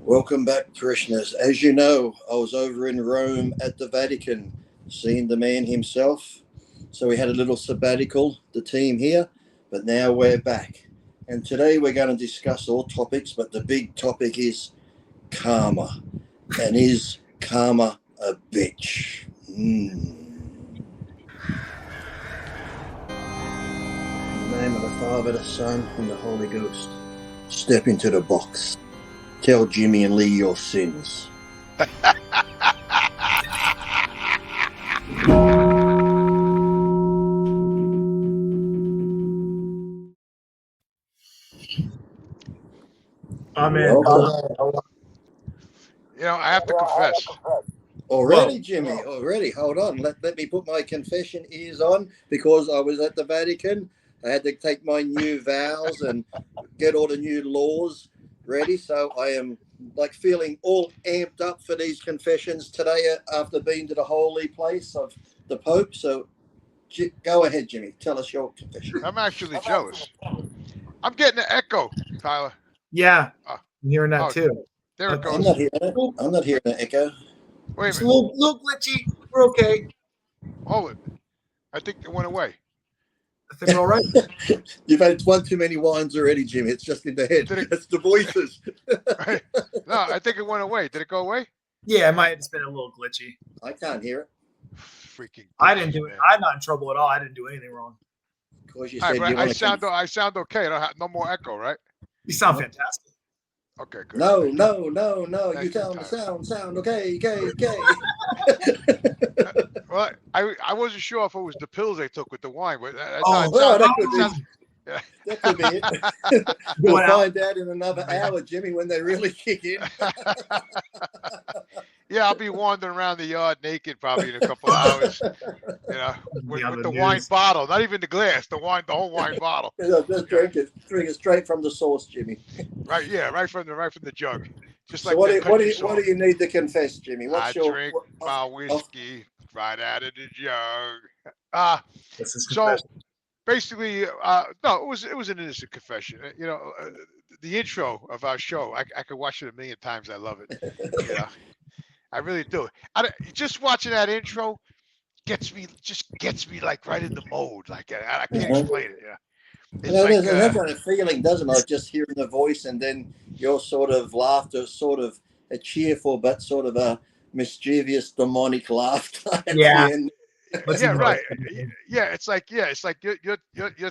Welcome back, parishioners. As you know, I was over in Rome at the Vatican, seeing the man himself. So we had a little sabbatical, the team here, but now we're back. And today we're going to discuss all topics, but the big topic is karma. And is karma a bitch? In the name of the Father, the Son, and the Holy Ghost. Step into the box. Tell Jimmy and Lee your sins. Amen. You know, I have to confess. Already, Jimmy, already. Hold on. Let me put my confession ears on because I was at the Vatican. I had to take my new vows and get all the new laws ready. So I am like feeling all amped up for these confessions today after being to the holy place of the Pope. So go ahead, Jimmy. Tell us your confession. I'm actually jealous. I'm getting an echo, Tyler. Yeah, I'm hearing that too. There it goes. I'm not hearing an echo. Wait a It's minute. a little glitchy. We're okay. Hold it. I think it went away. I think we're all right. You've had one too many wines already, Jimmy. It's just in the head. It's the voices. No, I think it went away. Did it go away? Yeah, it might have just been a little glitchy. I can't hear it. Freaking. I didn't do it. I'm not in trouble at all. I didn't do anything wrong. Of course, you All said right, you I sound okay. I don't have no more echo, right? You sound fantastic. Okay, good. No. Thank You sound okay. Well, I wasn't sure if it was the pills they took with the wine, but that could be it. We'll find out in another hour, Jimmy, when they really kick in. Yeah, I'll be wandering around the yard naked probably in a couple hours. You know, with the wine bottle, not even the glass, the whole wine bottle. Just drink it straight from the source, Jimmy. Right, yeah, right from the jug. Just so like what do you need to confess, Jimmy? I drink my whiskey right out of the jug. So basically, no, it was an innocent confession. You know, the intro of our show, I could watch it a million times. I love it. You know, I really do. Just watching that intro gets me like right in the mode. Like I can't explain it. Yeah. There's a feeling, doesn't it? Just hearing the voice and then your sort of laughter, sort of a cheerful but sort of a mischievous, demonic laughter. Yeah. Yeah, right. Yeah, it's like you're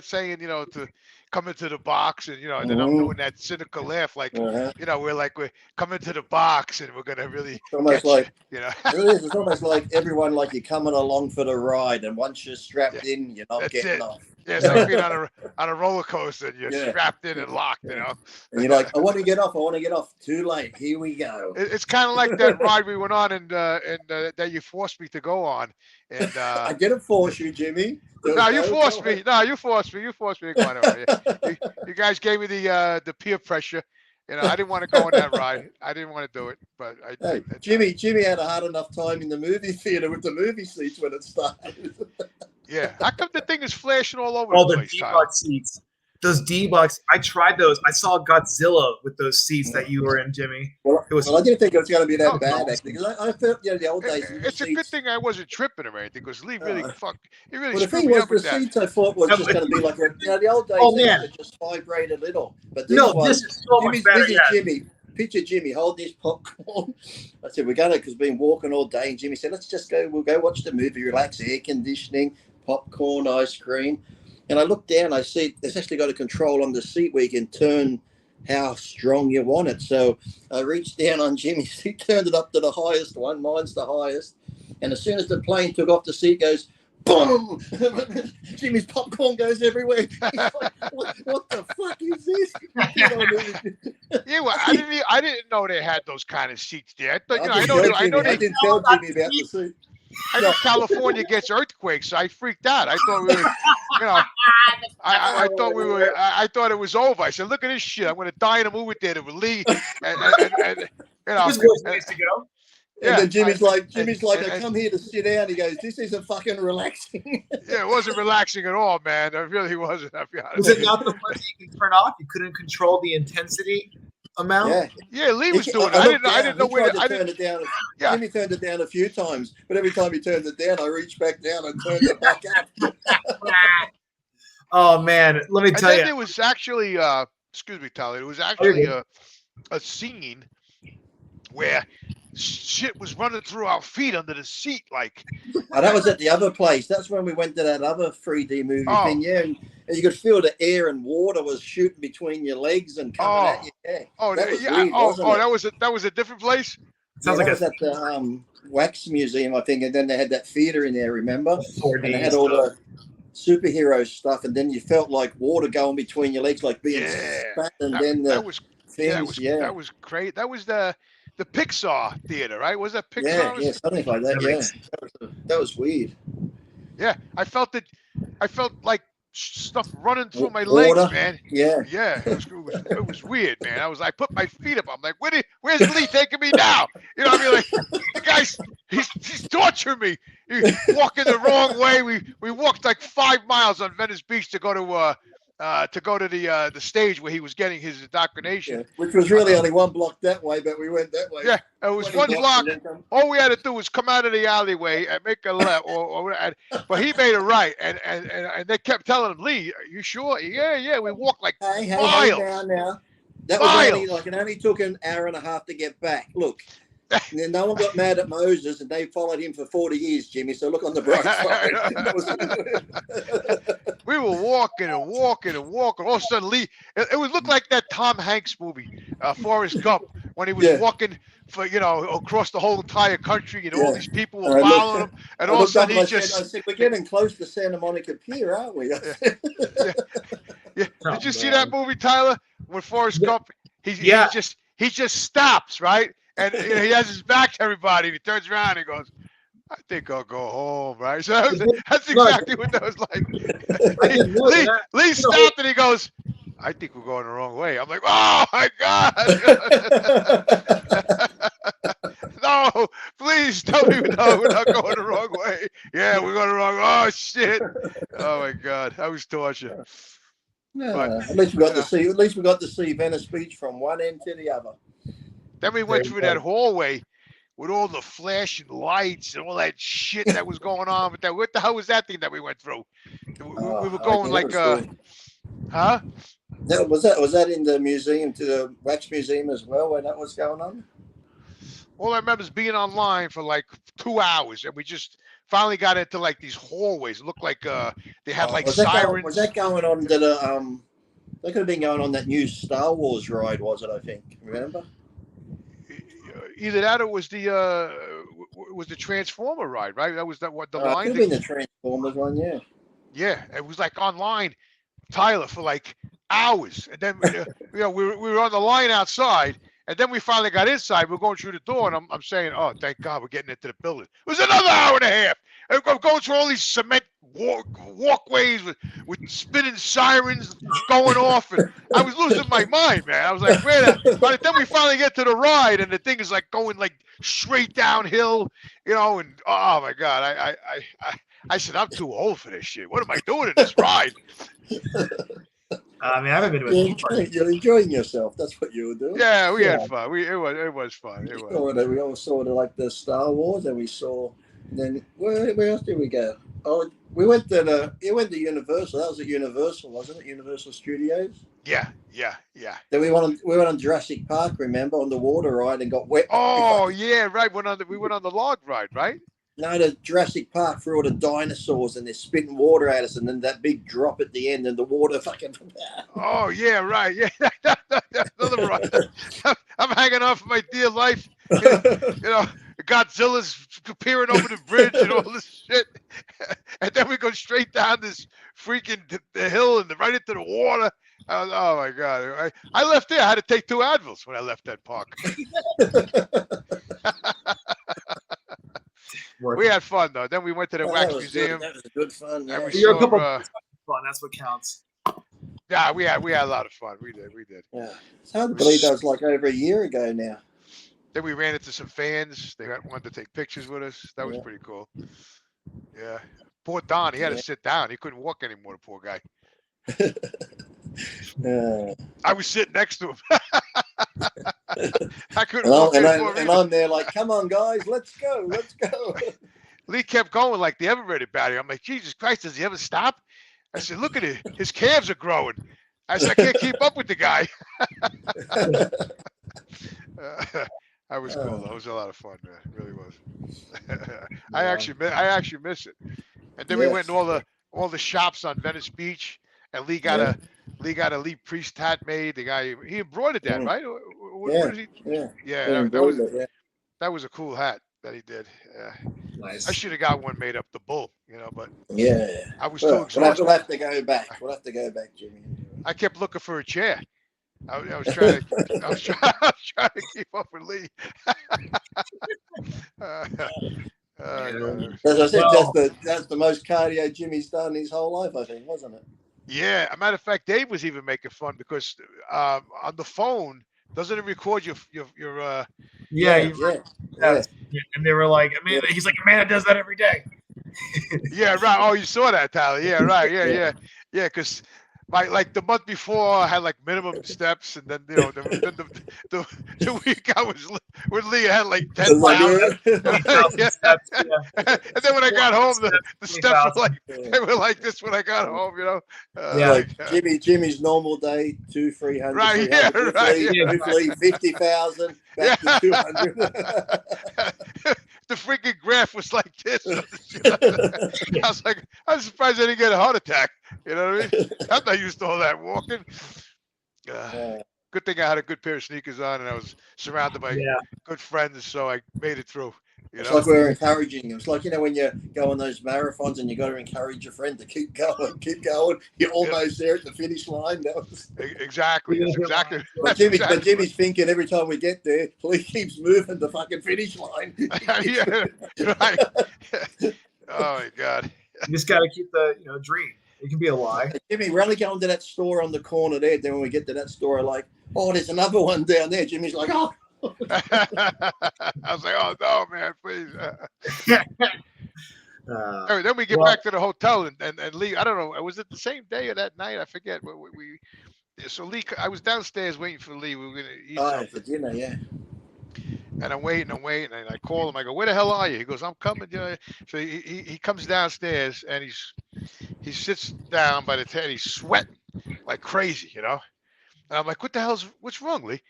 saying, you know, to come into the box, and you know, and then I'm doing that cynical laugh, like you know, we're coming to the box, and we're gonna really almost like you know. It's almost like everyone like you're coming along for the ride, and once you're strapped in, you're not getting off. Yeah, it's like being on a roller coaster, and you're strapped in and locked, you know. And you're like, I want to get off. Too late. Here we go. It's kind of like that ride we went on, and that you forced me to go on. And I didn't force you, Jimmy. No, you forced me. No, you forced me. You forced me to go on it. You guys gave me the peer pressure. You know, I didn't want to go on that ride. I didn't want to do it, but Jimmy had a hard enough time in the movie theater with the movie seats when it started. Yeah, how come the thing is flashing all over the place? D-box seats. Those D-box, I tried those. I saw Godzilla with those seats that you were in, Jimmy. Well, I didn't think it was going to be that bad, actually, because I felt, the old days. It's a good thing I wasn't tripping or anything, because Lee really the thing was, the seats I thought was just going to be like, the old days, they just vibrate a little. But this is so much better. Jimmy. Picture Jimmy, hold this popcorn. I said, we're going to, because we've been walking all day. And Jimmy said, we'll go watch the movie, relax, air conditioning, popcorn, ice cream. And I look down, I see there's actually got a control on the seat where you can turn how strong you want it. So I reached down on Jimmy's seat, turned it up to the highest one. Mine's the highest. And as soon as the plane took off, the seat goes, boom! Jimmy's popcorn goes everywhere. He's like, what the fuck is this? Yeah, well, I didn't know they had those kind of seats there. I didn't tell Jimmy about the seat. I know California gets earthquakes, so I freaked out. I thought we were, you know, I thought it was over. I said, "Look at this shit! I'm going to die in a movie theater with Lee." And you know, there's worse ways to go. And then Jimmy's like, I come here to sit down. He goes, this isn't fucking relaxing. Yeah, it wasn't relaxing at all, man. It really wasn't. I'll be honest. Was it not the one that you could turn off? You couldn't control the intensity amount. Yeah, Lee was doing it. I didn't know where to turn it down. Jimmy turned it down a few times, but every time he turned it down, I reached back down and turned it back up. Oh man, let me tell you. There was actually, excuse me, Tyler. It was actually a scene where shit was running through our feet under the seat, like. Oh, that was at the other place. That's when we went to that other 3D movie thing, and you could feel the air and water was shooting between your legs and coming at you. That was weird, wasn't it? That was a different place. Sounds like that was at the Wax Museum, I think, and then they had that theater in there. Remember? And they had all the superhero stuff, and then you felt like water going between your legs, like being spat, and then that was great. That was the Pixar theater, right? Was that Pixar? Yeah, something like that. Yeah, that was weird. Yeah, I felt like stuff running through my legs, man. Yeah. It was weird, man. I put my feet up. I'm like, where's Lee taking me now? You know what I mean? Like, the guy's he's torturing me. He's walking the wrong way. We walked like 5 miles on Venice Beach to go to the stage where he was getting his indoctrination, which was really only 1 block that way, but we went that way. Yeah, it was 1 block. All we had to do was come out of the alleyway and make a left, but he made a right, and they kept telling him, Lee, are you sure? Yeah. We walked like miles. Now. That was only took an hour and a half to get back. Look. And then no one got mad at Moses, and they followed him for 40 years, Jimmy. So look on the bright side. We were walking and walking and walking. All of a sudden, Lee, it would look like that Tom Hanks movie, Forrest Gump, when he was walking for across the whole entire country, and all these people were following him, and all of a sudden I said, we're getting close to Santa Monica Pier, aren't we? Did you see that movie, Tyler? When Forrest Gump, he just stops, right? And he has his back to everybody. And he turns around and he goes, I think I'll go home, right? So that's exactly what that was like. Lee stopped and he goes, I think we're going the wrong way. I'm like, oh, my God. No, please tell me no, we're not going the wrong way. Yeah, we're going the wrong way. Oh, shit. Oh, my God. That was torture. Yeah, but, at least we got to see Venice Beach from one end to the other. Then we went through that hallway with all the flashing lights and all that shit that was going on with that. What the hell was that thing that we went through? We were going like, huh? Was that in the museum, to the Wax Museum as well, where that was going on? All I remember is being online for like 2 hours, and we just finally got into like these hallways. It looked like they had like sirens. Was that going on to the That could have been going on that new Star Wars ride, was it? I think. Remember? Either that or was the Transformer ride, right? That was what the line. It could have been the Transformers one, yeah. Yeah, it was like online, Tyler, for like hours, and then we were on the line outside, and then we finally got inside. We're going through the door, and I'm saying, oh, thank God, we're getting into the building. It was another hour and a half. And I'm going through all these cement walkways with spinning sirens going off, and I was losing my mind, man. I was like, by the time we finally get to the ride, and the thing is like going like straight downhill, and oh my God, I said, I'm too old for this shit. What am I doing in this ride? I haven't been with you're enjoying yourself. That's what you were doing. Yeah, we had fun. It was fun. We all saw like the Star Wars, and we saw. Then where else did we go? Oh, we went to Universal. That was at Universal, wasn't it? Universal Studios. Yeah. Then we went on Jurassic Park. Remember, on the water ride and got wet. Oh yeah, right. We went on the log ride, right? No, the Jurassic Park for all the dinosaurs, and they're spitting water at us, and then that big drop at the end, and the water fucking. Oh yeah, right. Yeah, another ride. I'm hanging on for my dear life. Godzilla's appearing over the bridge and all this shit, and then we go straight down this freaking the hill and right into the water. Oh my God! I left there. I had to take 2 Advils when I left that park. We had fun though. Then we went to the Wax Museum. That was good fun. Yeah. You're a couple fun. That's what counts. Yeah, we had a lot of fun. We did. Yeah, it's hard to believe that was like over a year ago now. Then we ran into some fans. They wanted to take pictures with us. That was pretty cool. Yeah. Poor Don. He had to sit down. He couldn't walk anymore, the poor guy. I was sitting next to him. I couldn't walk anymore. And I'm there like, come on, guys, let's go, let's go. Lee kept going like the ever-ready battery. I'm like, Jesus Christ, does he ever stop? I said, look at it. His calves are growing. I said, I can't keep up with the guy. That was cool. That was a lot of fun, man. It really was. I actually miss it. And then we went to all the shops on Venice Beach, and Lee got a Lee Priest hat made. The guy, he embroidered that, right? That was a cool hat that he did. Nice. I should have got one made up, the bull, but I was too exhausted. We'll have to go back. We'll have to go back, Jimmy. I kept looking for a chair. I was trying to keep up with Lee. As I said, that's the most cardio Jimmy's done his whole life, I think, wasn't it? Yeah. As a matter of fact, Dave was even making fun because on the phone, doesn't it record your and they were like, Amanda, he's like, Amanda does that every day. Yeah, right. Oh, you saw that, Tyler. Yeah, right. Yeah, because like the month before I had like minimum steps, and then the week I was with Lee I had like 10,000 steps. And then when I got home, the steps were like this when I got home, Jimmy's normal day 200-300. Right, Hopefully 50,000 back to 200. The freaking graph was like this. I was like, I'm surprised I didn't get a heart attack. You know what I mean? I'm not used to all that walking. Good thing I had a good pair of sneakers on, and I was surrounded by good friends, so I made it through. It's like we're encouraging. It's like, when you go on those marathons and you got to encourage your friend to keep going. You're almost there at the finish line. Exactly. That's exactly. But Jimmy's thinking every time we get there, he keeps moving the fucking finish line. Yeah, right. Oh my God. You just got to keep the dream. It can be a lie. Jimmy, we're only going to that store on the corner there. Then when we get to that store, like, oh, there's another one down there. Jimmy's like, oh. I was like, oh no, man, please. Then we get back to the hotel, and Lee, I don't know, was it the same day or that night? I forget. So Lee, I was downstairs waiting for Lee. We were gonna eat something for dinner, yeah. And I'm waiting, and I call him. I go, where the hell are you? He goes, I'm coming. So he comes downstairs, and he sits down by the tent. He's sweating like crazy, And I'm like, what's wrong, Lee?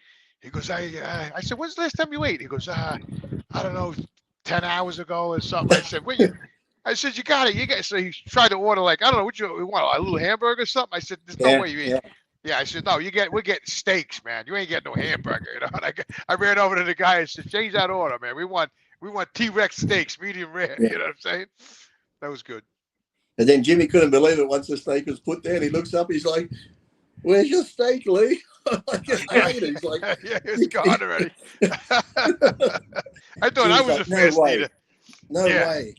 He goes, I said, when's the last time you ate? He goes, I don't know, 10 hours ago or something. I said, I said, you got it. So he tried to order, like, I don't know what you want, a little hamburger or something. I said, there's no way you eat. Yeah, I said, no, we're getting steaks, man. You ain't getting no hamburger, And I ran over to the guy and said, change that order, man. We want T-Rex steaks, medium rare. You know what I'm saying? That was good. And then Jimmy couldn't believe it once the steak was put there. And he looks up, he's like, where's your steak, Lee? He's like, yeah, it's gone already. I thought I was a fast eater. No way.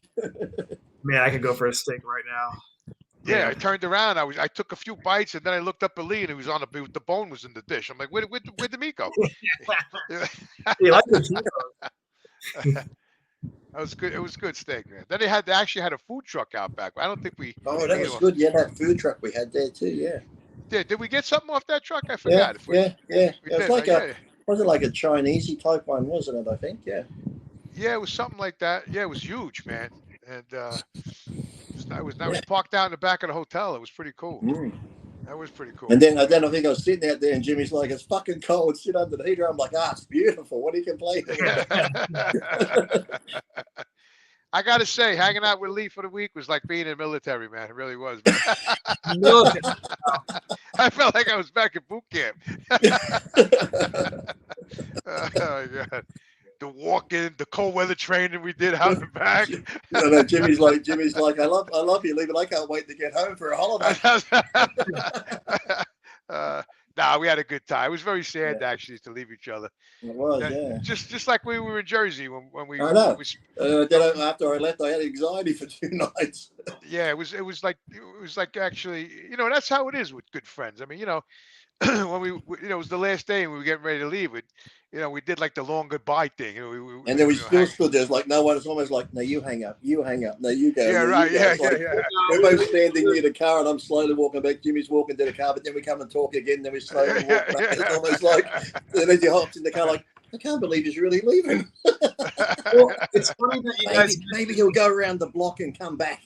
Man, I could go for a steak right now. Yeah, I turned around. I took a few bites, and then I looked up at Lee, and he was on the bone was in the dish. I'm like, where'd the meat go? You like the That was good. It was good steak, man. Then they actually had a food truck out back. I don't think we. Oh, that was good. Yeah, that food truck we had there too. Yeah. Yeah. Did we get something off that truck? I forgot. Yeah. It was was it like a Chinesey type one, wasn't it? I think. Yeah. Yeah, it was something like that. Yeah, it was huge, man. And I was parked down in the back of the hotel. It was pretty cool. That was pretty cool. And then I think I was sitting out there, and Jimmy's like, "It's fucking cold. Sit under the heater." I'm like, "It's beautiful. What are you complaining about?" I gotta say, hanging out with Lee for the week was like being in the military, man. It really was. I felt like I was back at boot camp. Oh my God. The walking, the cold weather training we did out and back. No, Jimmy's like, I love you, Lee, but I can't wait to get home for a holiday. We had a good time. It was very sad actually to leave each other. It was, Just like we were in Jersey when we. I know. Then after I left, I had anxiety for 2 nights. Yeah, it was like actually, that's how it is with good friends. I mean, when it was the last day and we were getting ready to leave, we did like the long goodbye thing. And then we still stood there. It's like no one. It's almost like, no, you hang up. You hang up. No, you go. Yeah, no, right. Yeah, like, yeah. We're both standing near the car, and I'm slowly walking back. Jimmy's walking to the car, but then we come and talk again. Then we slowly walk back. It's almost like, and then he hops in the car like, I can't believe he's really leaving. Well, it's funny that you guys. Maybe he'll go around the block and come back.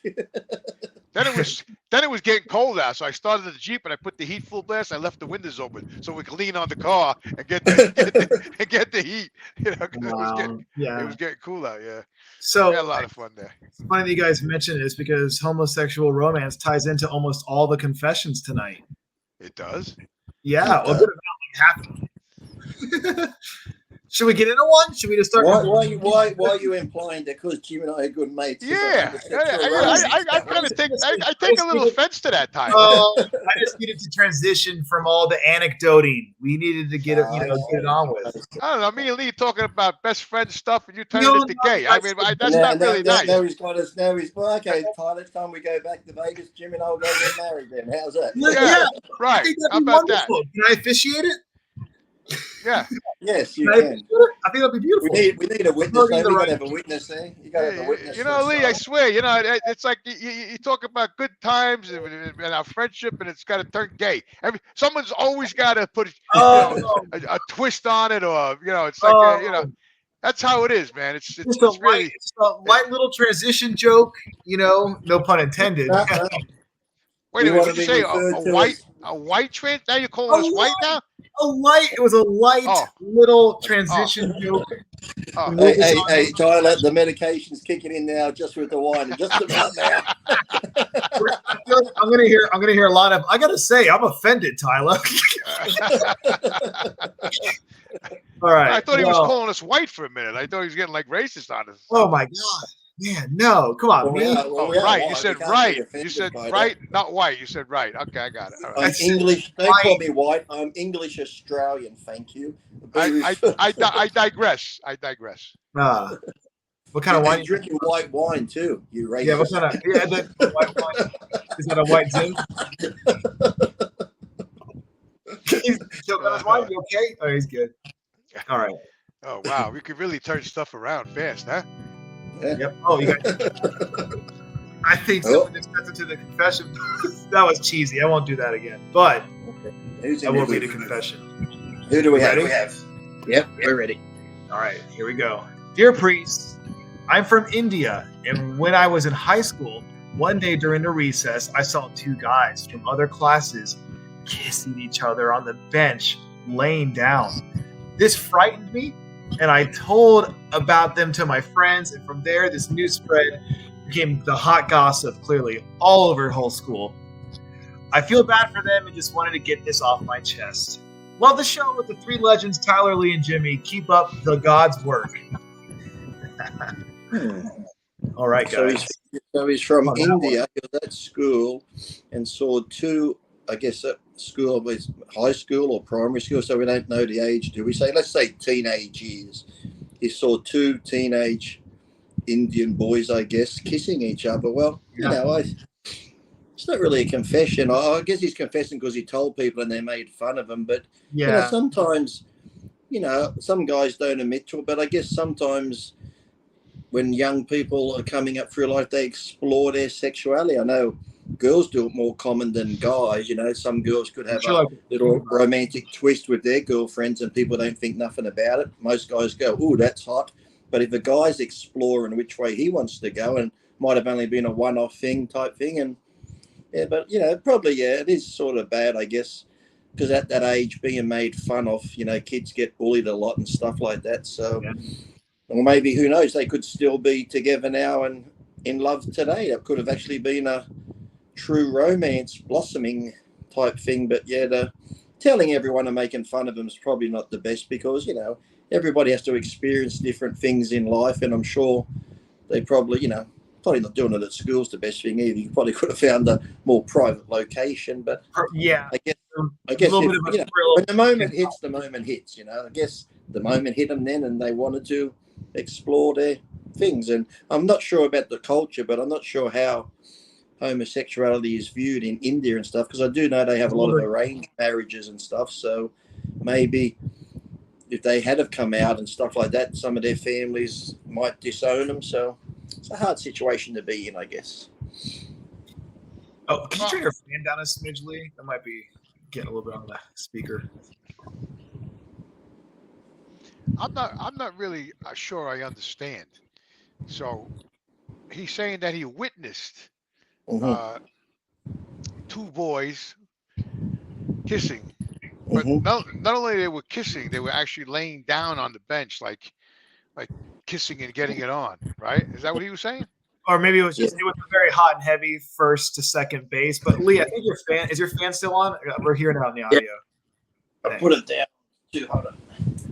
Then it was getting cold out, so I started the Jeep and I put the heat full blast. I left the windows open so we could lean on the car and get the heat. Wow. It was getting cool out. Yeah. So we had a lot of fun there. It's funny that you guys mentioned this because homosexual romance ties into almost all the confessions tonight. It does. Yeah, a bit about like half. Should we get into one? Should we just start? Why are you implying that because Jim and I are good mates? Yeah, I kind of take a little offense to that time. I just needed to transition from all the anecdoting. We needed to get it, get it on with. I don't know. Me and Lee talking about best friend stuff, and you turn it into gay. I mean, that's not really nice. Now he's got us. Now he's okay. Ty, next time we go back to Vegas, Jim and I'll go get married. Then how's that? Yeah, right. How about that? Can I officiate it? Yeah. Yes, you can. I think that'd be beautiful. We need a witness. We gotta have a witness there. You gotta have a witness. Lee, I swear, it's like you talk about good times and our friendship, and it's got to turn gay. Someone's always got to put a twist on it, or it's like that's how it is, man. It's really a light little transition joke, no pun intended. Wait a minute, what did you say? A white trans? Now you're calling us white now? It was a light little transition joke. Hey, Tyler, the medication's kicking in now just with the wine. Just about now. I'm gonna hear a lot of, I gotta say, I'm offended, Tyler. All right. I thought he was calling us white for a minute. I thought he was getting like racist on us. Oh my God. Man, no, come on, right. You said right. You said right, not white. You said right. Okay, I got it. I'm English. Don't call me white. I'm English Australian. Thank you. I digress. What kind of wine? You're drinking white wine too. You racist. Yeah, what kind of? Yeah, the white wine. Is that a white zin? He's choking on his wine. You okay? Oh, he's good. All right. Oh wow, we could really turn stuff around fast, huh? Yep. Oh, you got. I think someone just stepped into the confession. That was cheesy. I won't do that again. But I will read a confession. Who do we have? Yep, we're ready. All right, here we go. Dear priest, I'm from India, and when I was in high school, one day during the recess, I saw two guys from other classes kissing each other on the bench, laying down. This frightened me, and I told about them to my friends, and from there, this news spread became the hot gossip, clearly, all over the whole school. I feel bad for them and just wanted to get this off my chest. Love the show with the three legends, Tyler, Lee, and Jimmy. Keep up the God's work. All right, guys. So he's from India, he was at school, and saw two, I guess, at school, was high school or primary school, so we don't know the age, do we say? Let's say teenage years. He saw two teenage Indian boys, I guess, kissing each other. Well, it's not really a confession. I guess he's confessing because he told people and they made fun of him. But sometimes, some guys don't admit to it. But I guess sometimes when young people are coming up through life, they explore their sexuality. I know girls do it more common than guys. Some girls could have a little romantic twist with their girlfriends and people don't think nothing about it. Most guys go, "Oh, that's hot." But if a guy's exploring which way he wants to go, and might have only been a one-off type thing, and probably it is sort of bad, I guess, because at that age being made fun of, kids get bullied a lot and stuff like that. So, or maybe who knows, they could still be together now and in love today. It could have actually been a true romance blossoming type thing. But the telling everyone and making fun of them is probably not the best because everybody has to experience different things in life, and I'm sure they probably probably not doing it at school's the best thing either. You probably could have found a more private location, but I guess when the moment hits, the moment hits. I guess the moment hit them then, and they wanted to explore their things. And I'm not sure about the culture, but I'm not sure how homosexuality is viewed in India and stuff, because I do know they have a lot of arranged marriages and stuff. So maybe if they had have come out and stuff like that, some of their families might disown them. So it's a hard situation to be in, I guess. Oh, can you turn your fan down a smidge, Lee? That might be getting a little bit on the speaker. I'm not really sure I understand. So he's saying that he witnessed two boys kissing, but not only they were kissing, they were actually laying down on the bench, like kissing and getting it on. Right? Is that what he was saying? Or maybe it was just it was a very hot and heavy first to second base. But Lee, I think is your fan still on? We're hearing it on the audio. I put it down. Dude, hold on.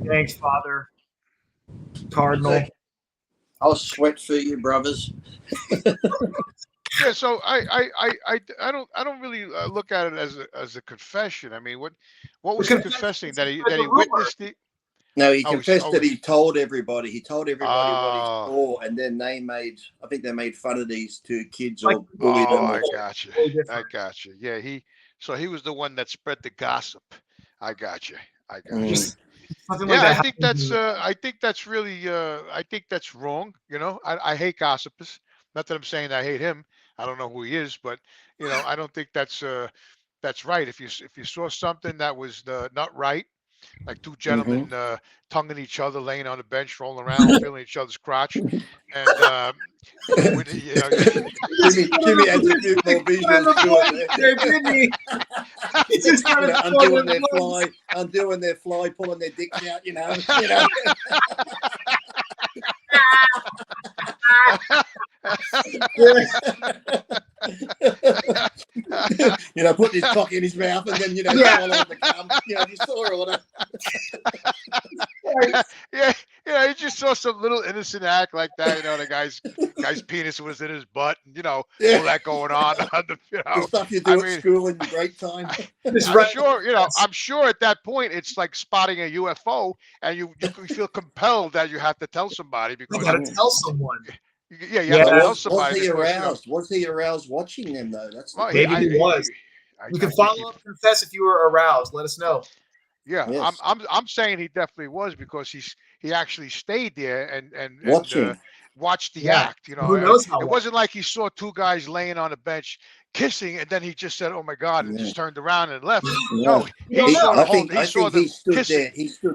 Thanks, Father Cardinal. I'll sweat for you, brothers. Yeah, so I don't really look at it as a confession. I mean, what was he confessing? That he witnessed the? No, he confessed that he told everybody. He told everybody what he saw, and then they made fun of these two kids or bullied them. I got you. I got you. Yeah, he was the one that spread the gossip. I got you. Yeah, I think that's really I think that's wrong. You know, I hate gossipers. Not that I'm saying I hate him. I don't know who he is, but you know, I don't think that's right. If you saw something that was not right, like two gentlemen tonguing each other, laying on the bench, rolling around, feeling each other's crotch, and you know, Jimmy had a few more visuals to it. Undoing their fly, pulling their dicks out. You know. You know, putting his cock in his mouth and then swallowing the cum. You know, you saw all that. Yeah, you just saw some little innocent act like that. You know, the guy's penis was in his butt, and all that going on. The stuff you do at school in your break time. I'm sure at that point it's like spotting a UFO, and you feel compelled that you have to tell somebody because you got to tell someone. Yeah, you have to tell somebody. Was he aroused? Was he aroused watching them though? That's maybe he was. You can follow up, confess if you were aroused. Let us know. Yeah, yes. I'm saying he definitely was because he actually stayed there and watched the act. You know, who knows how it wasn't like he saw two guys laying on a bench kissing and then he just said, "Oh my God," and just turned around and left. No, I think he stood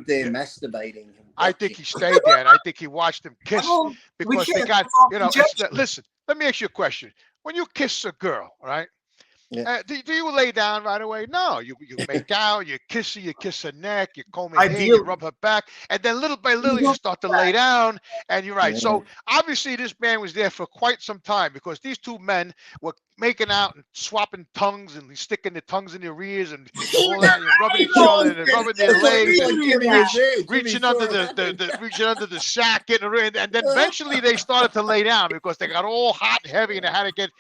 there masturbating. I think he stayed there, and I think he watched them kiss because they got listen, let me ask you a question. When you kiss a girl, right? Yeah. Do you lay down right away? No, you make out, you kiss her neck, you comb her hair, you rub her back, and then little by little you start to lay down, and you're right. Yeah. So obviously this man was there for quite some time because these two men were making out and swapping tongues and sticking their tongues in their ears and all that, and rubbing each other and rubbing their legs, and reaching under the sack, getting around, and then eventually they started to lay down because they got all hot and heavy and they had to get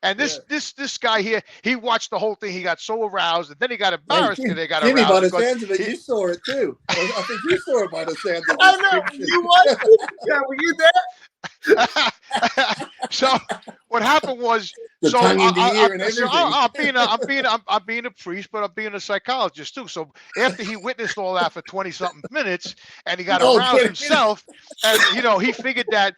and this guy here. He watched the whole thing. He got so aroused, and then he got embarrassed because they got Jimmy, aroused. By the sounds of it, you saw it too. I think you saw it by the sounds of it. I know. You watched it? Yeah, were you there? So what happened was, I'm being a priest, but I'm being a psychologist too. So after he witnessed all that for 20-something minutes, and he got aroused himself, and he figured that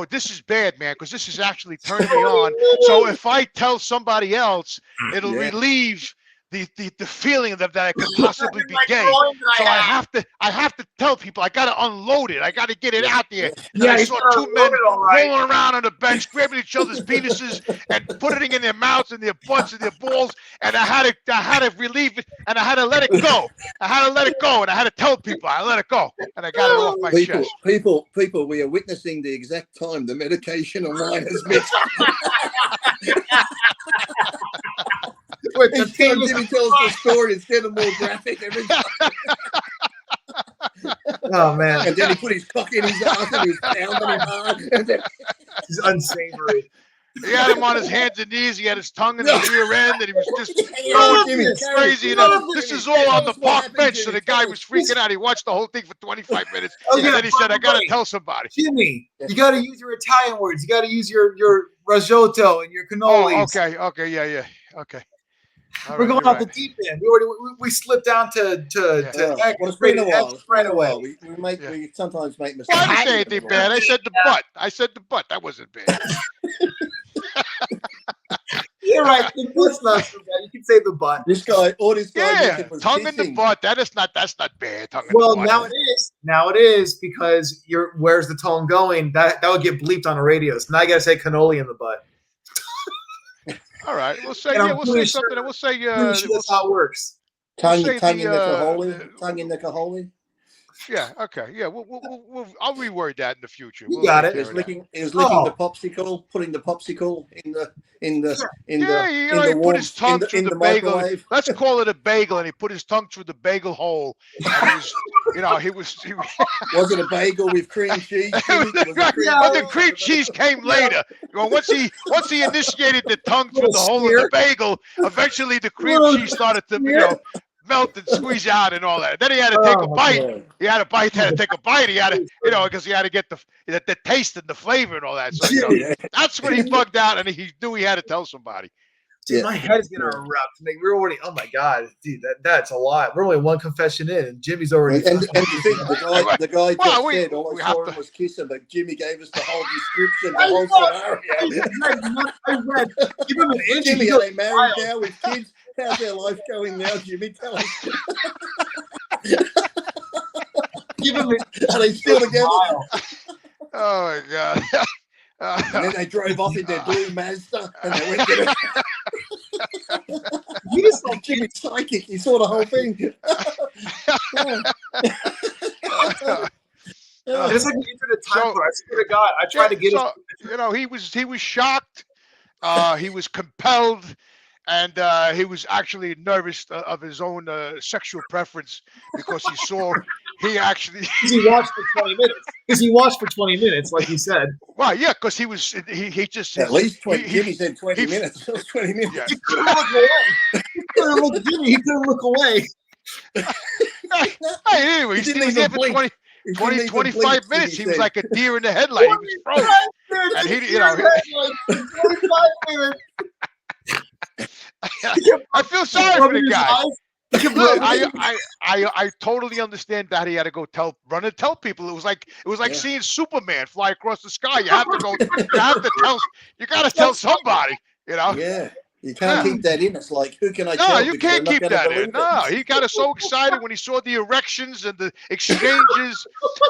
this is bad, man, because this is actually turning me on. So if I tell somebody else, it'll relieve the feeling that I could possibly be gay. So I have to tell people. I got to unload it. I got to get it out there. And I saw two men rolling around on the bench, grabbing each other's penises and putting it in their mouths and their butts and their balls. And I had to relieve it, and I had to let it go. I had to let it go, and I had to tell people I let it go, and I got it off my chest. People, we are witnessing the exact time the medication and wine has missed. Each time Jimmy tells the story, it's getting more graphic every time. Oh man! And then he put his cock in his ass and he was pounding him hard. He's unsavory. He had him on his hands and knees. He had his tongue in the rear end, and he was just going crazy. This is all on the park bench, so the guy was freaking out. He watched the whole thing for 25 minutes, and then he said, "I got to tell somebody." Jimmy, you got to use your Italian words. You got to use your risotto and your cannoli. Oh, okay, yeah, okay. We're going off the deep end. We slipped down to Well, it's been a while. It's been a while. We sometimes make mistakes. Well, I didn't say anything bad. I said the butt. That wasn't bad. You're right. The butt's not so bad. You can say the butt. This guy, all this guy was tongue kissing. in the butt. That's not bad. Tongue Well, in the butt. now it is because where's the tone going? That would get bleeped on the radio. So now I gotta say cannoli in the butt. All right, we'll say something. We'll say that's how it works. Tongue in the cajoli. Tongue in the cajoli. Yeah. Okay. Yeah. I'll reword that in the future. You got it. He was licking the popsicle, putting the popsicle in the put his tongue through the bagel. Microwave. Let's call it a bagel, and he put his tongue through the bagel hole. And he was. Was it a bagel with cream cheese? But the cream cheese came later. Once he initiated the tongue through the hole of the bagel, eventually the cream cheese started to melt and squeeze out and all that. Then he had to take a bite. Man. He had to take a bite. He had to, because he had to get the taste and the flavor and all that. So that's when he bugged out, and he knew he had to tell somebody. Dude, my head is getting erupt. We're already. Oh my god, dude, that's a lot. We're only one confession in, and Jimmy's already. And the guy just said all I saw him was kissing, but Jimmy gave us the whole description, the whole scenario. I read. Give him an inch. Jimmy, are they married now with kids? How's their life going now, Jimmy? Tell us. Give him Are they still together? Oh my god. And then they drove off in their blue Mazda, and they went to You just saw Jimmy's psychic. He saw the whole thing. It's like we entered a time for. I swear to God, I tried to get it. He was shocked. He was compelled. And he was actually nervous of his own sexual preference because he saw he actually. Because he watched for 20 minutes. Because he watched for 20 minutes, like you said. Well, yeah, because he just. At least 20. Jimmy said 20 minutes. That was 20 minutes. Yeah. He couldn't look away. He couldn't look away. Anyway, he was there for 25 minutes. He was like a deer in the headlight. He was frozen. And 25 minutes. I feel sorry for the guy. Look, I totally understand that he had to go run and tell people. It was like seeing Superman fly across the sky. You have to go. You got to tell somebody. Yeah. You can't keep that in. It's like, who can I tell? No, you can't keep that in. No, he got so excited when he saw the erections and the exchanges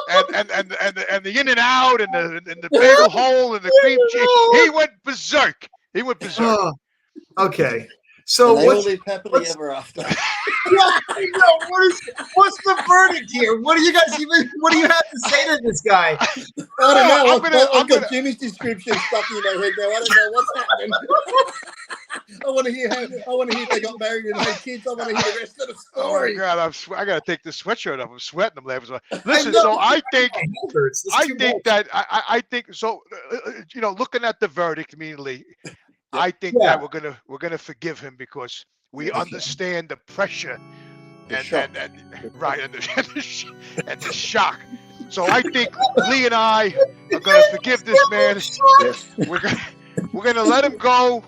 and the in and out and the bagel hole and the cream cheese. He went berserk. Okay. So they all live happily ever after. I know. What's the verdict here? What do you have to say to this guy? I don't know. I've got Jimmy's description stuck in my head now. I don't know what's happening. I want to hear if they got married and had kids. I want to hear the rest of the story. Oh my God, I gotta take this sweatshirt off. I'm sweating. I'm laughing. Listen, so I think looking at the verdict immediately, I think that we're gonna forgive him because we understand the pressure and the shock. So I think Lee and I are gonna forgive this man. Yes. We're gonna let him go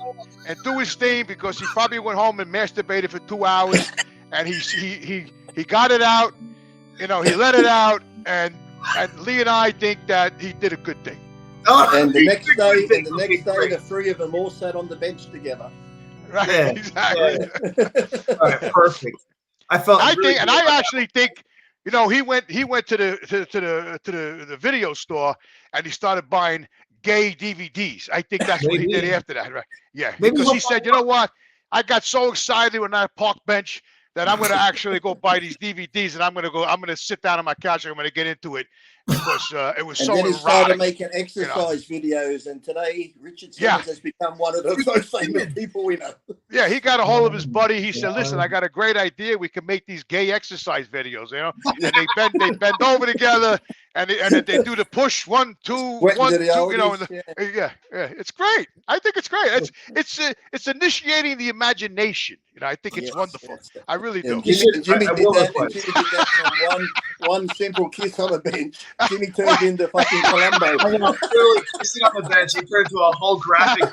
and do his thing because he probably went home and masturbated for 2 hours, and he got it out. He let it out, and Lee and I think that he did a good thing. And the next day, the three of them all sat on the bench together. Right, exactly. Yeah. All right, perfect. I actually think, he went to the video store and he started buying gay DVDs. I think that's what he did after that, right? Yeah, because he said, you know what? I got so excited when I park bench that I'm going to actually go buy these DVDs and I'm going to sit down on my couch and I'm going to get into it because it was so erotic. And then he started making exercise videos, and today Richard Simmons has become one of the most famous people we know. Yeah, he got a hold of his buddy. He said, listen, I got a great idea. We can make these gay exercise videos, and they bend over together and they do the push 1, 2, 1, 2, it's great. I think it's great. It's initiating the imagination. I think it's wonderful. Yes. I really do. Jimmy did that from one simple kiss on a bench. Jimmy turned into fucking Columbo. I know, really kissing on the bench. He turned into a whole graphic.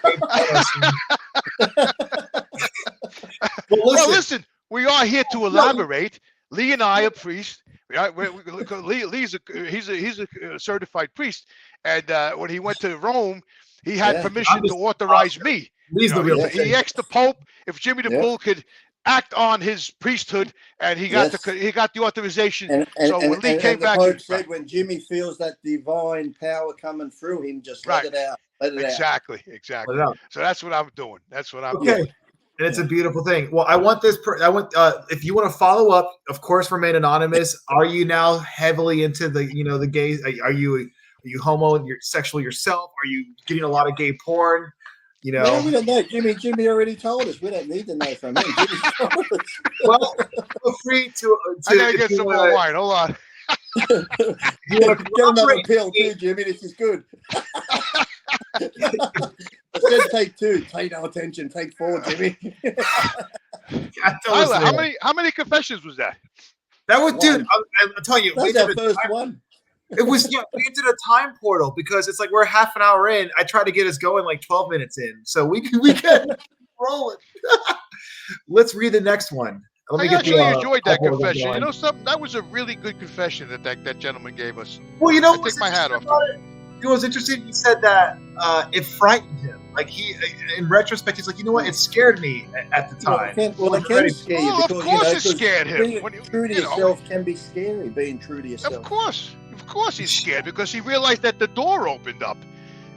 Well, listen, we are here to elaborate. Lee and I are priests. Lee's he's a certified priest, and when he went to Rome, he had permission to authorize me. He asked the Pope if Jimmy the Bull could act on his priesthood, and he got the authorization. So when Lee came back, the Pope said, when Jimmy feels that divine power coming through him, just let it out. Exactly. So that's what I'm doing. doing. And it's a beautiful thing. Well, I want this. If you want to follow up, of course, remain anonymous. Are you now heavily into the the gays? Are you homo? You're sexual yourself? Are you getting a lot of gay porn? No, we don't know. Jimmy already told us. We don't need to know from him. Well, feel free to. I gotta get some more wine. Hold on. Get another pill too, Jimmy. This is good. I said take 2. Pay no attention. Take 4, Jimmy. How many confessions was that? That was, dude. I'm telling you, that's our first one. It was, we did a time portal because it's like we're half an hour in. I tried to get us going like 12 minutes in, so we can roll it. Let's read the next one. I actually enjoyed that confession. You know something? That was a really good confession that gentleman gave us. Well, I take my hat off to him. It was interesting. He said that it frightened him. Like in retrospect, he's like, you know what? It scared me at the time. Well, it can scare you. Of course, it scared him. Being true to yourself can be scary. Being true to yourself. Of course, he's scared because he realized that the door opened up,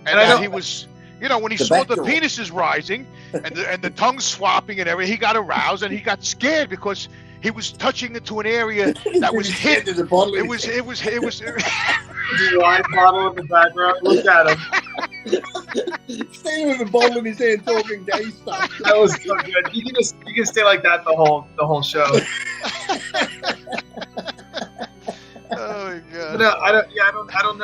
and that he was. When he saw the penises rising and the tongues swapping and everything, he got aroused and he got scared because he was touching into an area that was hit. It was. The wine bottle in the background. Look at him. Staying with a bottle in his hand, talking gay stuff. That was so good. You can stay like that the whole show. Oh my God. But, I don't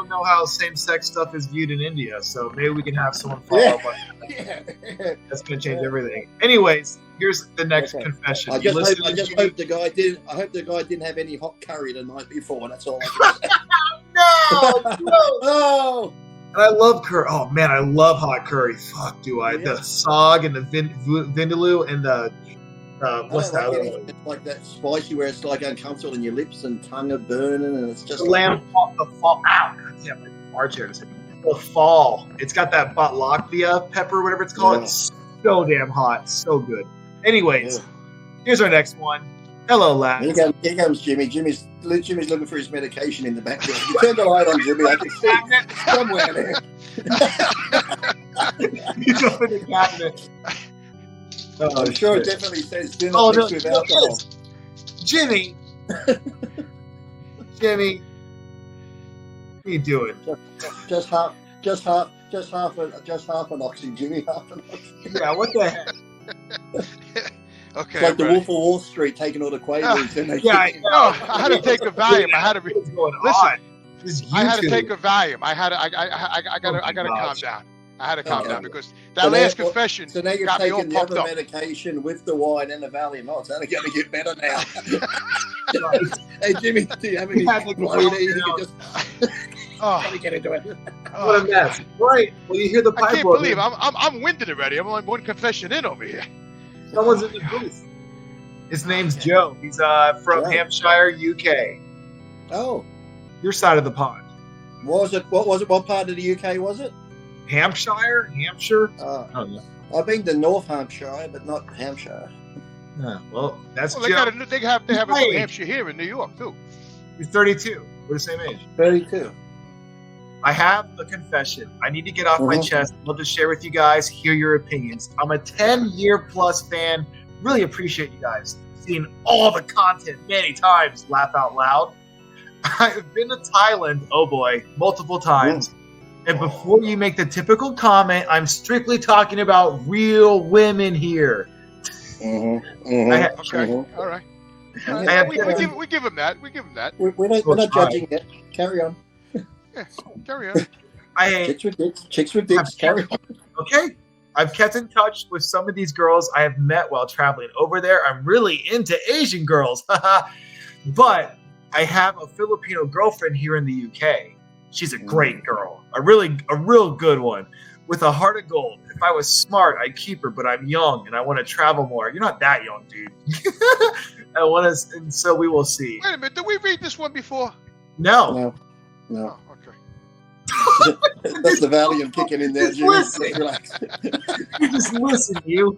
know how same-sex stuff is viewed in India. So maybe we can have someone follow up on that. That's gonna change everything. Anyways, here's the next confession. I hope the guy didn't have any hot curry the night before. That's all I can say. No. And I love curry. Oh man, I love hot curry. Fuck, do I? The sog and the vindaloo and the what's that? It's like that spicy where it's like uncomfortable in your lips and tongue are burning, and it's just the lamb. The fall. Ow! Yeah, my Arch here. The fall. It's got that batlakvia pepper, whatever it's called. Yeah. It's so damn hot, so good. Anyways, here's our next one. Hello, lads. Here comes Jimmy. Jimmy's looking for his medication in the background. You turn the light on, Jimmy. I can see somewhere there. He's up in the cabinet. I'm sure it definitely says do not mix with alcohol. Jimmy. Jimmy. What are you doing? Just half an oxy, Jimmy. Half an oxy. Yeah, what the heck? Okay. It's like the Wolf of Wall Street taking all the quaaludes. I had to take a Valium. I had to what's going on? I had to take a Valium. I gotta calm down. I had to calm down because that last confession so now you're got me all taking the pumped other up. medication with the wine and the Valium. Oh, it's only going to get better now. Hey, Jimmy, do you have any bloody? You can just get into it. What a mess. Right. Well, you hear the pipe. I can't believe I'm winded already. I'm only one confession in over here. Someone's in the booth. His name's Joe. He's from Hampshire, UK. Oh. Your side of the pond. What was it? What part of the UK was it? Hampshire? I've been to North Hampshire, but not Hampshire. Well, that's They have a New Hampshire here in New York too. He's 32. We're the same age. 32. I have a confession. I need to get off my chest. I'll just share with you guys, hear your opinions. I'm a 10-year plus fan. Really appreciate you guys. Seen all the content many times. Laugh out loud. I've been to Thailand, oh boy, multiple times. And before you make the typical comment, I'm strictly talking about real women here. All right. We give him that. We're not judging it. Carry on. Yeah, carry on. Chicks with dicks. Carry on. Okay. I've kept in touch with some of these girls I have met while traveling over there. I'm really into Asian girls. But I have a Filipino girlfriend here in the UK. She's a great girl. A real good one. with a heart of gold. If I was smart, I'd keep her, but I'm young and I want to travel more. You're not that young, dude. And so we will see. Wait a minute, did we read this one before? No. Oh, okay. That's the Valium kicking in there, Jimmy. Just relax. You just listen, you.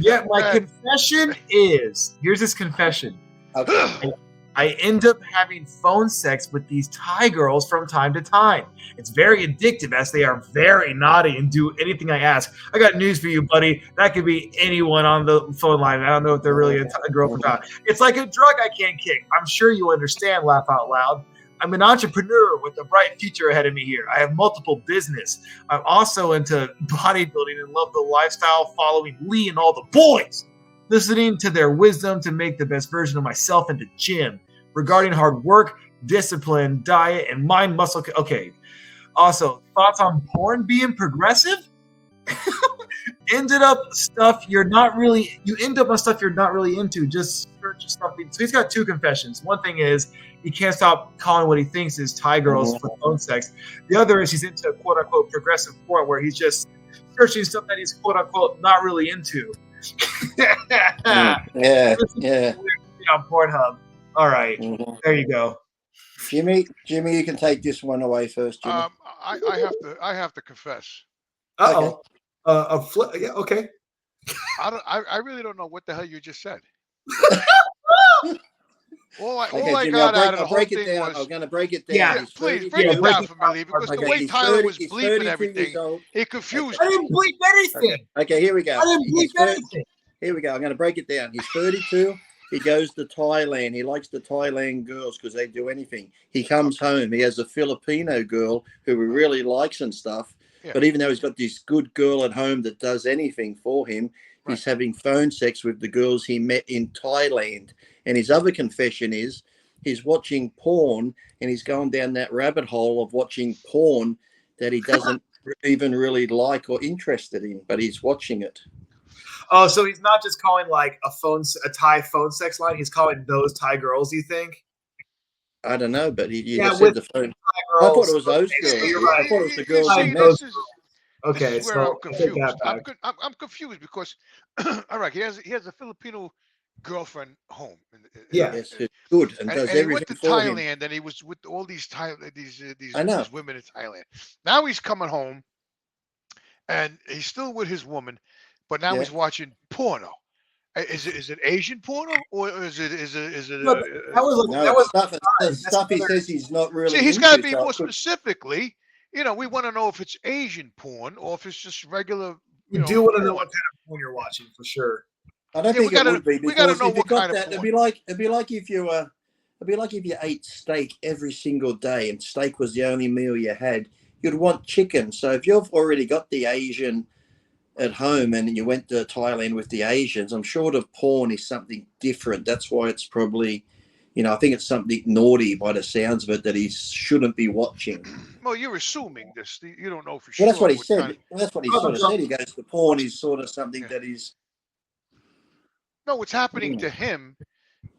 Yeah, my confession is, here's his confession. Okay. I end up having phone sex with these Thai girls from time to time. It's very addictive as they are very naughty and do anything I ask. I got news for you, buddy. That could be anyone on the phone line. I don't know if they're really a girl from Thai. It's like a drug I can't kick. I'm sure you understand, laugh out loud. I'm an entrepreneur with a bright future ahead of me here. I have multiple business. I'm also into bodybuilding and love the lifestyle, following Lee and all the boys, listening to their wisdom to make the best version of myself in the gym. Regarding hard work, discipline, diet, and mind muscle. Okay. Also, thoughts on porn being progressive? Ended up stuff you're not really, you end up on stuff you're not really into. Just search something. So he's got two confessions. One thing is he can't stop calling what he thinks is Thai girls for phone sex. The other is he's into quote unquote progressive porn where he's just searching stuff that he's quote unquote not really into. Yeah. On Pornhub. All right, there you go. Jimmy, you can take this one away first, Jimmy. I have to confess. Uh-oh. Yeah, okay. I really don't know what the hell you just said. All I Jimmy, got out of the I'll whole break it thing down. was... I'm going to break it down. Yeah, please, break it down for me, Lee, because the way Tyler was bleeping everything, it confused me. I didn't bleep anything. Okay, here we go. I didn't bleep anything. Here we go. I'm going to break it down. He's 32. He goes to Thailand. He likes the Thailand girls because they do anything. He comes home. He has a Filipino girl who he really likes and stuff. Yeah. But even though he's got this good girl at home that does anything for him, he's having phone sex with the girls he met in Thailand. And his other confession is he's watching porn and he's going down that rabbit hole of watching porn that he doesn't even really like or interested in, but he's watching it. Oh, so he's not just calling like a Thai phone sex line. He's calling those Thai girls, you think? I don't know, but he just said the phone. I thought it was those girls. I thought it was the girls he met. Okay, this is where I'm confused. I'm confused because, all right, he has a Filipino girlfriend home. Yes, it's good and does everything. He went to Thailand and he was with all these women in Thailand. Now he's coming home and he's still with his woman, but now he's watching porno. Is it Asian porno or is it? That was stuff he says he's not really. See, he's got to be more specifically. You know, we want to know if it's Asian porn or if it's just regular. You do want to know what kind of porn you're watching for sure. I don't think it would be. We got to know what kind of porn. It'd be like if you ate steak every single day and steak was the only meal you had. You'd want chicken. So if you've already got the Asian at home and you went to Thailand with the Asians, I'm sure the porn is something different. That's why it's probably, I think it's something naughty by the sounds of it that he shouldn't be watching. Well, you're assuming this. You don't know for sure. Well, that's what he said. That's what he sort of said. He goes, the porn is sort of something that is. No, what's happening to him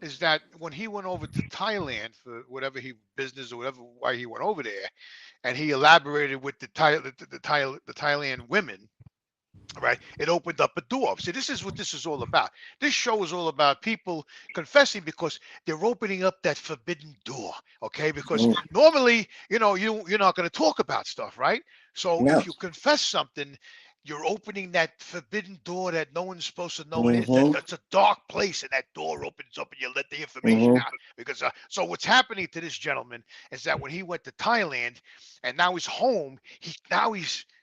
is that when he went over to Thailand for whatever business or whatever, why he went over there, and he elaborated with the Thailand women. Right, it opened up a door. See, this is what this is all about. This show is all about people confessing because they're opening up that forbidden door. Okay, because normally, you're not going to talk about stuff, right? So if you confess something, you're opening that forbidden door that no one's supposed to know. It's a dark place, and that door opens up, and you let the information out. Because so what's happening to this gentleman is that when he went to Thailand, and now he's home,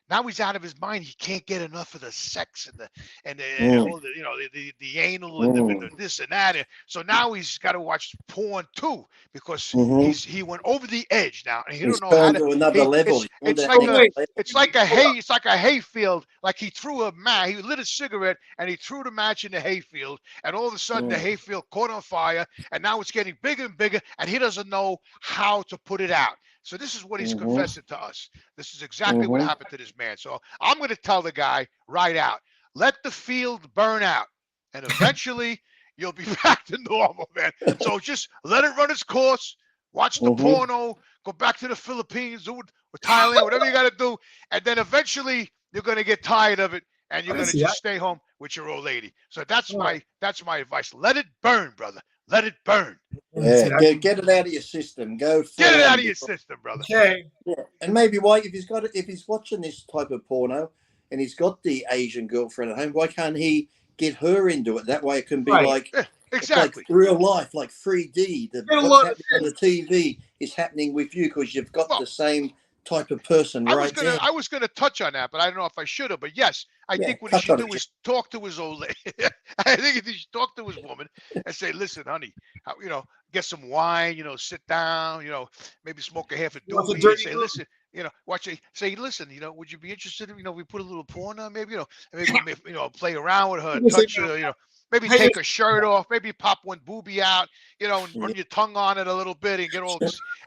Now he's out of his mind. He can't get enough of the sex and all the anal and the this and that. So now he's got to watch porn too because he went over the edge now, and he don't know how to another level. It's like a hayfield. Like he threw he lit a cigarette and he threw the match in the hayfield, and all of a sudden the hayfield caught on fire, and now it's getting bigger and bigger, and he doesn't know how to put it out. So this is what he's confessing to us. This is exactly what happened to this man. So I'm going to tell the guy right out, let the field burn out, and eventually you'll be back to normal, man. So just let it run its course. Watch the porno, go back to the Philippines or Thailand, whatever you got to do. And then eventually you're going to get tired of it and you're going to just stay home with your old lady. So that's my advice. Let it burn, brother. Let it burn. Yeah, get it out of your system. Get it out of your system, brother. Okay. Yeah. And maybe why, if he's watching this type of porno and he's got the Asian girlfriend at home, why can't he get her into it? That way it can be exactly like real life, like 3D. What's happening on the TV is happening with you because you've got the same type of person I was gonna touch on that, but I don't know if I should have. But yes, I think what he should do is talk to his old lady. I think he should talk to his woman and say, "Listen, honey, get some wine. Sit down. Maybe smoke a half a doobie. And say, listen, say, listen, would you be interested in, we put a little porn on, maybe, maybe play around with her, touch her, maybe take her shirt off, maybe pop one boobie out, and run your tongue on it a little bit and get all,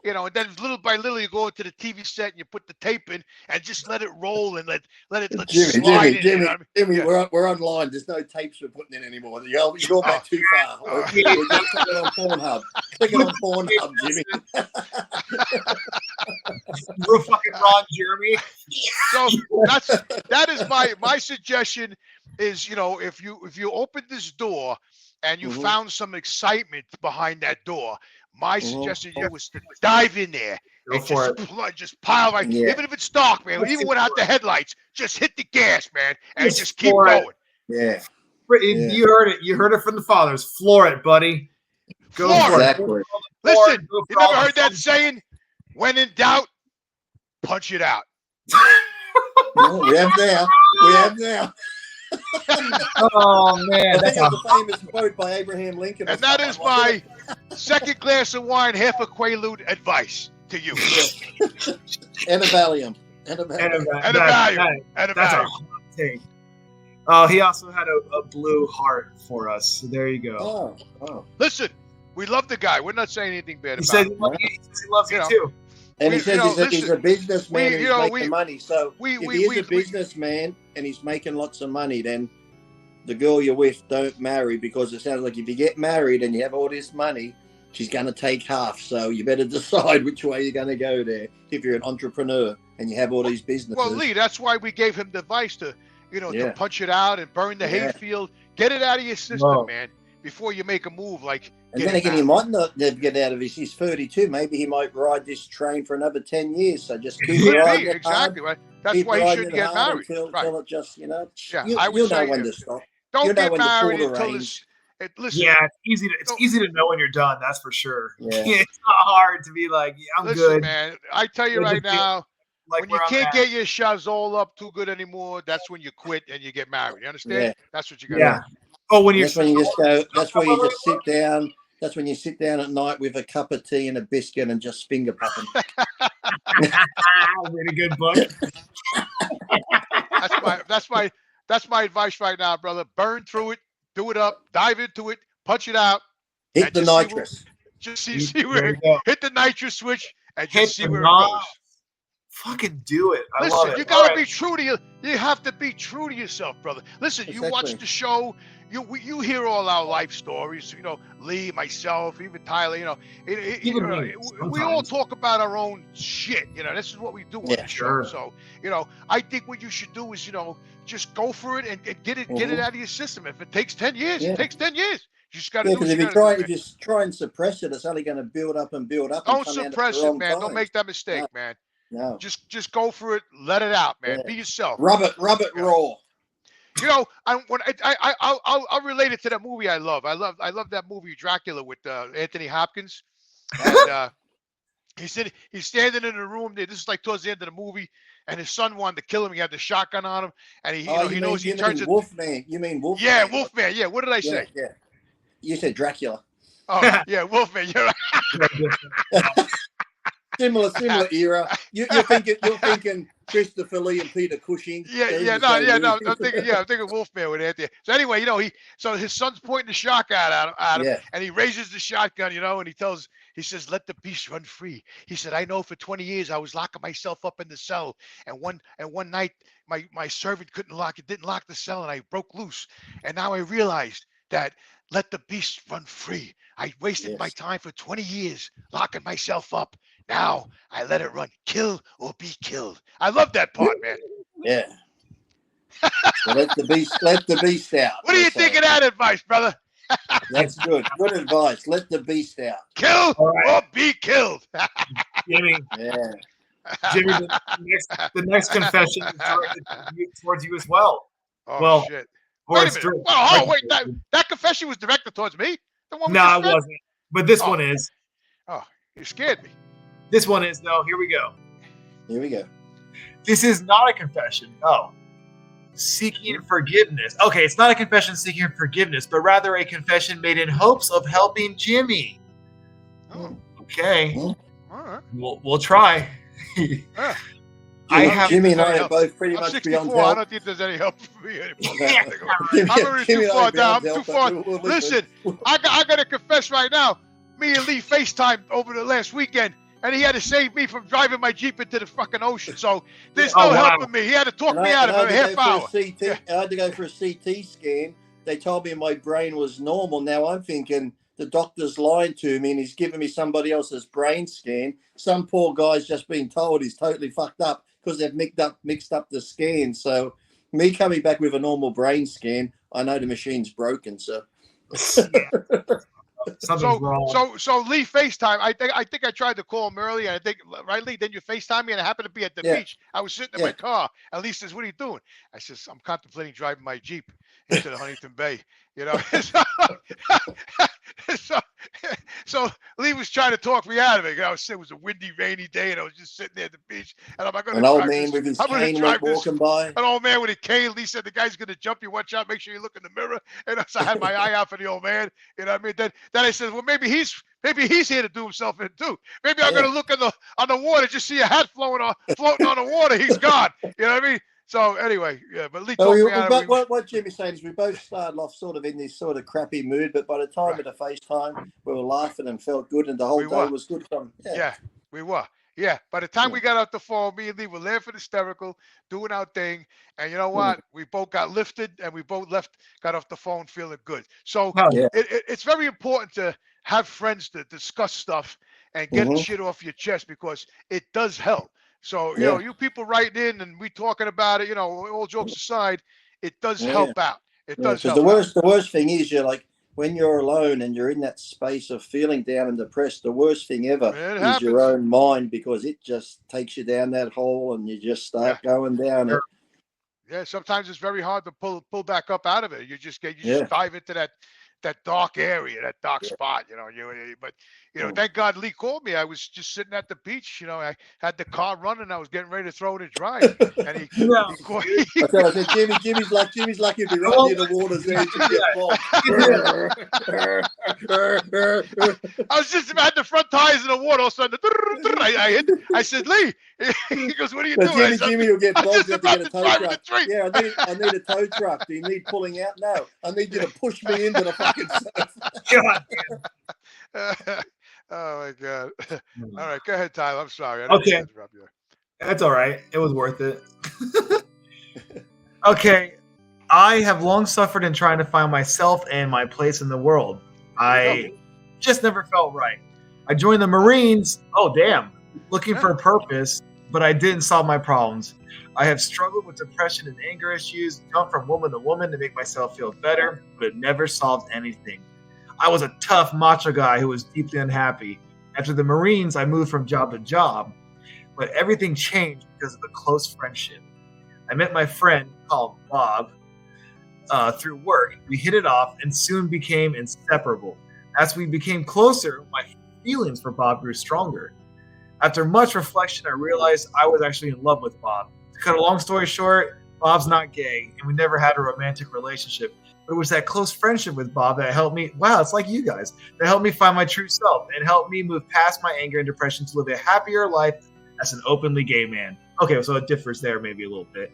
and then little by little you go into the TV set and you put the tape in and just let it roll and let it slide in. Jimmy, we're online. There's no tapes we're putting in anymore. You're going back too far. We're just clicking on Pornhub. Clicking on Pornhub, Jimmy. Real fucking wrong, Jeremy. So that is my suggestion is, if you open this door and you found some excitement behind that door, my suggestion to you was to dive in there and just pile right, even if it's dark, man, even without the headlights, just hit the gas, man, and just keep going. Yeah. You heard it. You heard it from the fathers. Floor it, buddy. Go for it. Listen, you never heard that saying? When in doubt, punch it out. We have now. Oh man, that's a famous quote by Abraham Lincoln. And that is my second glass of wine, half a Quaalude advice to you. And a Valium. And a Valium. That's a hot take. Oh, he also had a blue heart for us. So there you go. Oh. Listen, we love the guy. We're not saying anything bad about him. He loves you too. And he says he's a businessman and he's making money. So if he is a businessman and he's making lots of money, then the girl you're with, don't marry, because it sounds like if you get married and you have all this money, she's going to take half. So you better decide which way you're going to go there if you're an entrepreneur and you have all these businesses. Well, Lee, that's why we gave him the advice to, to punch it out and burn the hayfield. Get it out of your system, man, before you make a move like. And then again, he might not get out of he's 32. Maybe he might ride this train for another 10 years. So just keep riding it exactly, right? That's why he shouldn't get married. Until it just, you'll know when to stop. Don't get married until listen. Yeah, it's easy to know when you're done. That's for sure. Yeah. It's not hard to be like, I'm good, man. I tell you right now, when you can't get your shazol up too good anymore, that's when you quit and you get married. You understand? Yeah. That's what you got to do. Oh, when that's when you just go. That's where you just sit down. That's when you sit down at night with a cup of tea and a biscuit and just finger puffing. Really good book. That's my advice right now, brother. Burn through it, do it up, dive into it, punch it out. Hit the nitrous. See where hit the nitrous switch and just see where it goes. Fucking do it. Listen, love it. You gotta be true to you. You have to be true to yourself, brother. Listen, you watch the show. You hear all our life stories. Lee, myself, even Tyler. We all talk about our own shit. This is what we do on the show. So, I think what you should do is, just go for it and get it out of your system. If it takes 10 years, it takes 10 years. You just got to do it. Because if you try and suppress it, it's only going to build up and build up. Don't suppress it, man. Don't make that mistake, man. No. Just go for it. Let it out, man. Be yourself. Rub it raw. I'll relate it to that movie I love. I love that movie Dracula with Anthony Hopkins. And he's standing in a room there. This is like towards the end of the movie, and his son wanted to kill him. He had the shotgun on him, and he knows he turns into Wolfman. You mean Wolfman? Yeah, Wolfman. Yeah. What did I say? Yeah. You said Dracula. Oh, yeah, Wolfman. You're right. Similar era. You're thinking Christopher Lee and Peter Cushing. No. I'm thinking Wolfman with Anthony. So anyway, so his son's pointing the shotgun at him, and he raises the shotgun, and he says, "Let the beast run free." He said, "I know for 20 years I was locking myself up in the cell, and one night my servant didn't lock the cell, and I broke loose, and now I realized that." Let the beast run free. I wasted my time for 20 years locking myself up. Now I let it run. Kill or be killed. I love that part, man. Yeah. So let the beast out. What do you think of that advice, brother? That's good. Good advice. Let the beast out. Kill or be killed. Jimmy. Yeah. Jimmy, the next confession is directed towards you as well. Oh, well, shit. Wait a minute. Wait, that confession was directed towards me? The one no, it wasn't. But this one is. Oh, you scared me. This one is, though. Here we go. Here we go. This is not a confession. Oh. Seeking forgiveness. Okay, it's not a confession seeking forgiveness, but rather a confession made in hopes of helping Jimmy. Oh. Okay. All right. We'll try. Jimmy and I are both pretty much 64. beyond help. I don't think there's any help for me anymore. I'm already too far down. I'm too far. Listen, I got to confess right now. Me and Lee FaceTimed over the last weekend, and he had to save me from driving my Jeep into the fucking ocean. So there's no helping me. He had to talk me out of it a half hour. I had to go for a CT scan. They told me my brain was normal. Now I'm thinking the doctor's lying to me and he's giving me somebody else's brain scan. Some poor guy's just been told he's totally fucked up because they've mixed up the scan. So me coming back with a normal brain scan, I know the machine's broken. So. Something's wrong. So Lee FaceTime. I think I tried to call him earlier. I think, right, Lee? Then you FaceTime me, and I happened to be at the beach. I was sitting in my car. And Lee says, "What are you doing?" I says, "I'm contemplating driving my Jeep into the Huntington Bay." You know. So Lee was trying to talk me out of it. It was a windy, rainy day, and I was just sitting there at the beach. And I'm like, an old man with his cane walking by. An old man with a cane. Lee said, "The guy's going to jump you. Watch out. Make sure you look in the mirror." And so I had my eye out for the old man. You know what I mean? Then I said, "Well, maybe he's here to do himself in too. Maybe I'm going to look on the water, just see a hat floating on the water. He's gone." You know what I mean? So anyway, but Lee told me out. What Jimmy's saying is we both started off sort of in this sort of crappy mood, but by the time of the FaceTime, we were laughing and felt good, and the whole day was good fun. Yeah, we were. Yeah, by the time we got off the phone, me and Lee were laughing hysterical, doing our thing, and you know what? We both got lifted, and we both got off the phone feeling good. So it's very important to have friends to discuss stuff and get shit off your chest because it does help. So, you know, you people writing in and we talking about it, you know, all jokes aside, it does help out. It does help. The worst thing is you're like, when you're alone and you're in that space of feeling down and depressed, the worst thing ever is your own mind because it just takes you down that hole and you just start going down it. Yeah, sometimes it's very hard to pull back up out of it. You just dive into that dark area, that dark spot, you know. But you know, thank God Lee called me. I was just sitting at the beach, you know. I had the car running. I was getting ready to throw it in dry, and he called me. I said, Jimmy's lucky to be right near the water's edge and get bogged. I was just at the front tires in the water. All of a sudden, I said, Lee. He goes, "What are you doing?" Jimmy will get bogged. To get a tow truck. Yeah, I need a tow truck. Do you need pulling out? No, I need you to push me into the fucking surf. God. Oh my God! All right, go ahead, Tyler. I'm sorry. Okay, that's all right. It was worth it. Okay, I have long suffered in trying to find myself and my place in the world. I just never felt right. I joined the Marines. Oh damn! Looking for a purpose, but I didn't solve my problems. I have struggled with depression and anger issues, jumped from woman to woman to make myself feel better, but it never solved anything. I was a tough macho guy who was deeply unhappy. After the Marines, I moved from job to job, but everything changed because of a close friendship. I met my friend called Bob through work. We hit it off and soon became inseparable. As we became closer, my feelings for Bob grew stronger. After much reflection, I realized I was actually in love with Bob. To cut a long story short, Bob's not gay, and we never had a romantic relationship. But it was that close friendship with Bob that helped me, it's like you guys, that helped me find my true self and helped me move past my anger and depression to live a happier life as an openly gay man. Okay, so it differs there maybe a little bit.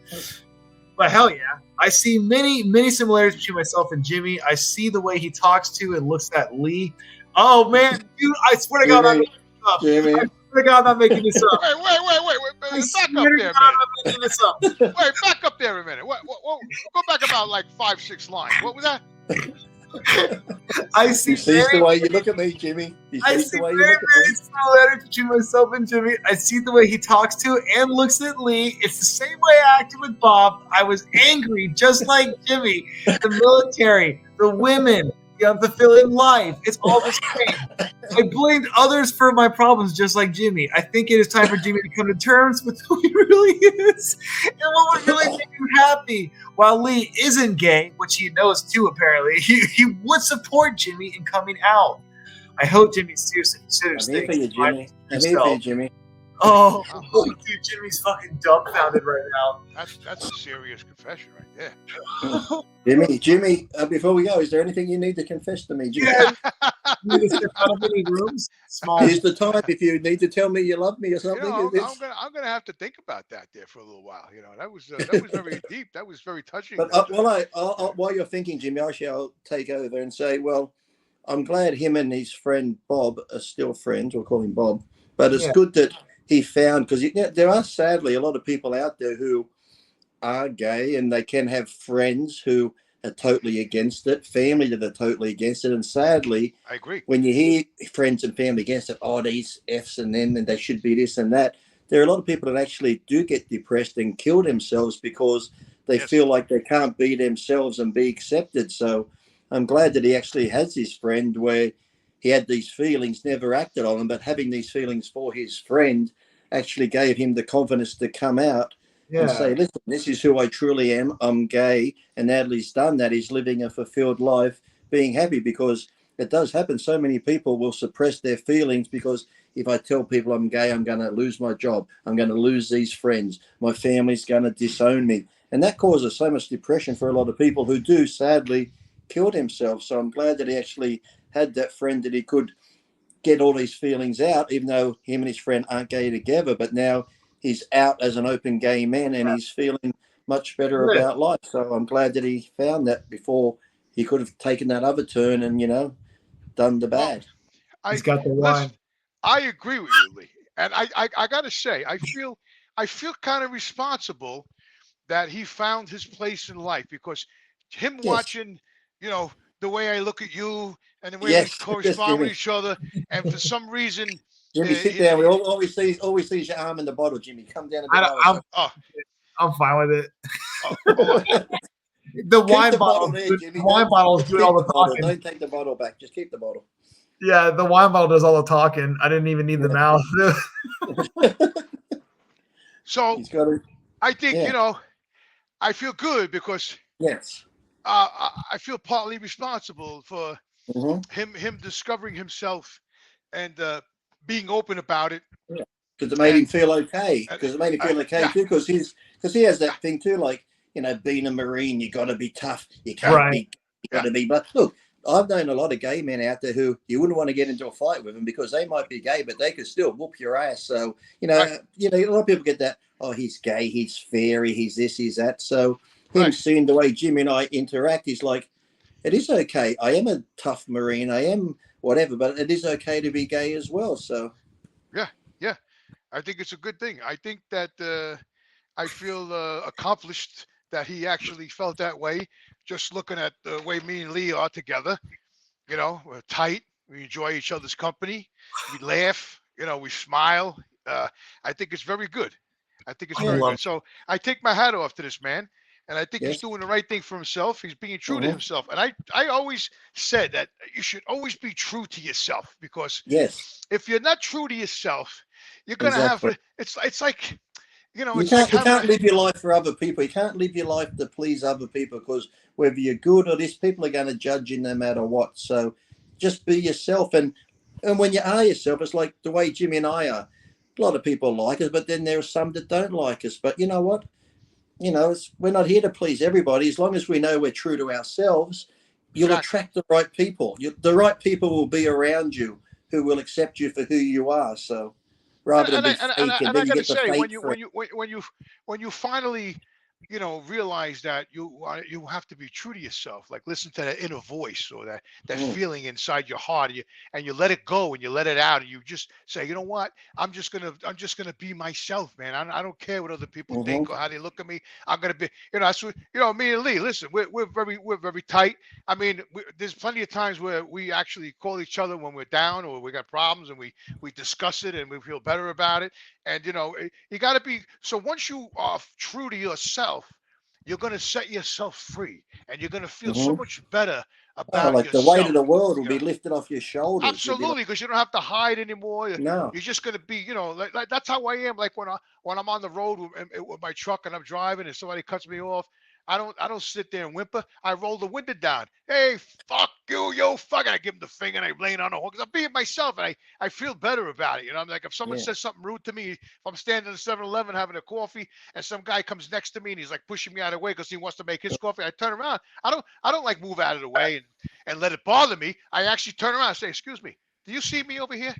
But hell yeah, I see many, many similarities between myself and Jimmy. I see the way he talks to and looks at Lee. Oh man, dude, I swear to God, I'm making this up. Jimmy. I swear to God, I'm not making this up. Wait. Back up there a minute. Making this up. Wait, back up there a minute. What, go back about like 5-6 lines. What was that? I see. You see the way you look at me, Jimmy. I see very similarity between myself and Jimmy. I see the way he talks to and looks at Lee. It's the same way I acted with Bob. I was angry, just like Jimmy. The military, the women, the unfulfilling life. It's all the same. I blamed others for my problems, just like Jimmy. I think it is time for Jimmy to come to terms with who he really is and what would really make him happy. While Lee isn't gay, which he knows too, apparently, he would support Jimmy in coming out. I hope Jimmy seriously considers things. I'm here for you, Jimmy. Oh, dude, Jimmy's fucking dumbfounded right now. That's a serious confession right there. Jimmy, before we go, is there anything you need to confess to me, Jimmy? Yeah. You need to step out of any rooms? Small. Here's the time if you need to tell me you love me or something. I'm gonna have to think about that there for a little while. That was very deep. That was very touching. But while you're thinking, Jimmy, I'll take over and say, well, I'm glad him and his friend Bob are still friends. We'll call him Bob. But it's good that he found, because there are sadly a lot of people out there who are gay, and they can have friends who are totally against it, family that are totally against it. And sadly, I agree. When you hear friends and family against it, these Fs and them, and they should be this and that, there are a lot of people that actually do get depressed and kill themselves because they feel like they can't be themselves and be accepted. So I'm glad that he actually has his friend where he had these feelings, never acted on them, but having these feelings for his friend actually gave him the confidence to come out and say, listen, this is who I truly am. I'm gay. And now that he's done that, he's living a fulfilled life, being happy, because it does happen. So many people will suppress their feelings because if I tell people I'm gay, I'm going to lose my job. I'm going to lose these friends. My family's going to disown me. And that causes so much depression for a lot of people who do sadly kill themselves. So I'm glad that he actually had that friend that he could get all these feelings out, even though him and his friend aren't gay together. But now he's out as an open gay man and he's feeling much better about life. So I'm glad that he found that before he could have taken that other turn and, done the bad. He's got the wine. I agree with you, Lee. And I got to say, I feel kind of responsible that he found his place in life, because him watching, the way I look at you and the way we correspond with each other, and for some reason, Jimmy, sit down. We always sees your arm in the bottle, Jimmy. Come down a bit. I'm fine with it. The wine bottle is doing all the talking. Don't take the bottle back. Just keep the bottle. Yeah, the wine bottle does all the talking. I didn't even need the mouth. So I think, I feel good because I feel partly responsible for him discovering himself and being open about it. Yeah, because it made him feel okay. Because it made him feel okay too. Because he has that thing too, like, being a Marine, you got to be tough. You can't be. You got to be. But look, I've known a lot of gay men out there who you wouldn't want to get into a fight with them because they might be gay, but they could still whoop your ass. So a lot of people get that. Oh, he's gay. He's fairy. He's this. He's that. So him seeing the way Jimmy and I interact, he's like, it is okay. I am a tough Marine. I am whatever, but it is okay to be gay as well. So yeah, I think it's a good thing. I think that I feel accomplished that he actually felt that way. Just looking at the way me and Lee are together, we're tight. We enjoy each other's company. We laugh. We smile. I think it's very good. I think it's very good. So I take my hat off to this man. And I think he's doing the right thing for himself. He's being true to himself. And I always said that you should always be true to yourself, because if you're not true to yourself, you're going to have, it's like, you can't live your life for other people. You can't live your life to please other people, because whether you're good or this, people are going to judge you no matter what. So just be yourself. And when you are yourself, it's like the way Jimmy and I are. A lot of people like us, but then there are some that don't like us. But you know what? We're not here to please everybody. As long as we know we're true to ourselves, you'll attract the right people. The right people will be around you who will accept you for who you are. So rather than be fake, and then you get the fake. When you finally you know, realize that you have to be true to yourself. Like listen to that inner voice or that feeling inside your heart, and you let it go and you let it out, and you just say, you know what, I'm just gonna be myself, man. I don't care what other people think or how they look at me. I'm gonna be, you know, that's what, you know, me and Lee. Listen, we're very tight. I mean, there's plenty of times where we actually call each other when we're down or we got problems, and we discuss it and we feel better about it. And you know, you got to be, so once you are true to yourself, you're going to set yourself free, and you're going to feel so much better about like yourself. the weight of the world will You be know? lifted off your shoulders. Absolutely, because you don't have to hide anymore. No. You're just going to be, you know, like that's how I am. Like when I'm on the road with my truck and I'm driving and somebody cuts me off, I don't sit there and whimper. I roll the window down. Hey, fuck you, yo, fuck it. I give him the finger and I lay on the hook. I'm being myself, and I feel better about it. You know, I'm like, if someone says something rude to me, if I'm standing at 7-Eleven having a coffee and some guy comes next to me and he's like pushing me out of the way because he wants to make his coffee, I turn around. I don't like move out of the way and let it bother me. I actually turn around and say, excuse me, do you see me over here?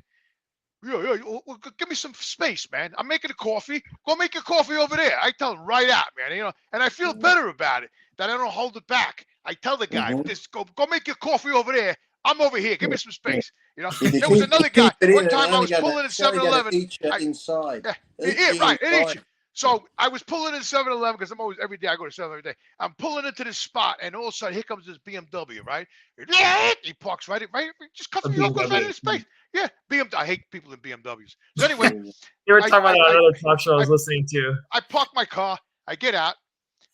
Yeah, well, give me some space, man. I'm making a coffee. Go make your coffee over there. I tell him right out, man. You know, and I feel better about it that I don't hold it back. I tell the guy, just go make your coffee over there. I'm over here. Give me some space. You know, there was another guy. One time I was pulling in 7-Eleven. Inside. Right, it eats you. So I was pulling in 7-Eleven because I'm always, every day I go to 7 every day. I'm pulling into this spot, and all of a sudden here comes this BMW, right? He parks right, just cuts me off, goes right into space. Yeah, BMW. I hate people in BMWs. So anyway, you were talking about another talk show I was listening to. I park my car, I get out,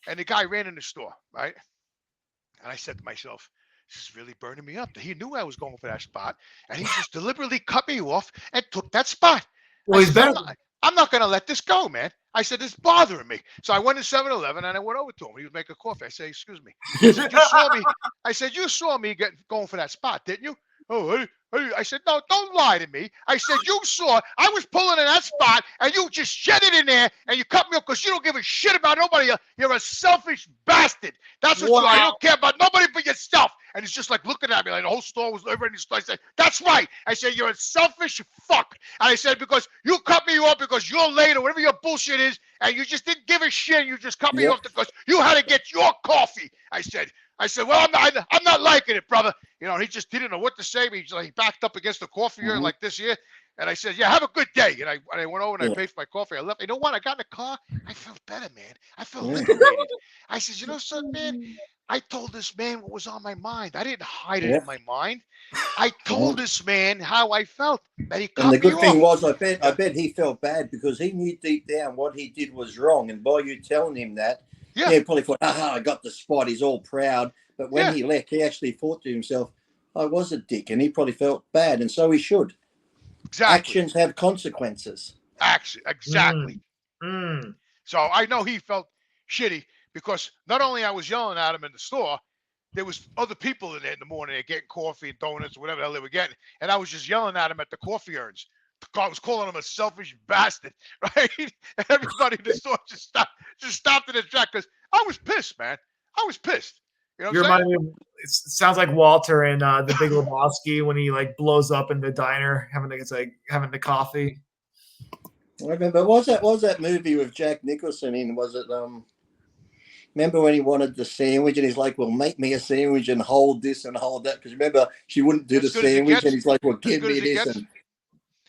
and the guy ran in the store, right? And I said to myself, this is really burning me up. He knew I was going for that spot, and he just deliberately cut me off and took that spot. Well, he's better. I'm not going to let this go, man. I said, it's bothering me. So I went to 7-Eleven and I went over to him. He was making coffee. I said, excuse me. I said, you saw me. I said, you saw me going for that spot, didn't you? Oh, I said, no, don't lie to me. I said, you saw I was pulling in that spot and you just shed it in there and you cut me off because you don't give a shit about nobody. You're a selfish bastard. That's what you are. You don't care about nobody but yourself. And he's just like looking at me like the whole store was over in the store. I said, that's right. I said, you're a selfish fuck. And I said, because you cut me off because you're late or whatever your bullshit is, and you just didn't give a shit. You just cut me off because you had to get your coffee. I said, well, I'm not liking it, brother. You know, he didn't know what to say. He backed up against the coffee here like this here. And I said, yeah, have a good day. And I went over and I paid for my coffee. I left. You know what? I got in the car. I felt better, man. I felt liberated. I said, you know something, man? I told this man what was on my mind. I didn't hide it in my mind. I told this man how I felt. That he cut me off. And the good thing was, I bet he felt bad because he knew deep down what he did was wrong. And by you telling him that, he probably thought, I got the spot. He's all proud. But when he left, he actually thought to himself, I was a dick. And he probably felt bad. And so he should. Exactly. Actions have consequences. Exactly. So I know he felt shitty because not only I was yelling at him in the store, there was other people in there in the morning getting coffee and donuts or whatever the hell they were getting. And I was just yelling at him at the coffee urns. I was calling him a selfish bastard, right? And everybody in the store just stopped in his track because I was pissed, man. I was pissed. You know what I'm saying? It sounds like Walter in The Big Lebowski when he like blows up in the diner having the coffee. I remember, what was that movie with Jack Nicholson in? Was it remember when he wanted the sandwich and he's like, well, make me a sandwich and hold this and hold that? Because remember, she wouldn't do the sandwich and he's like, well, give me this.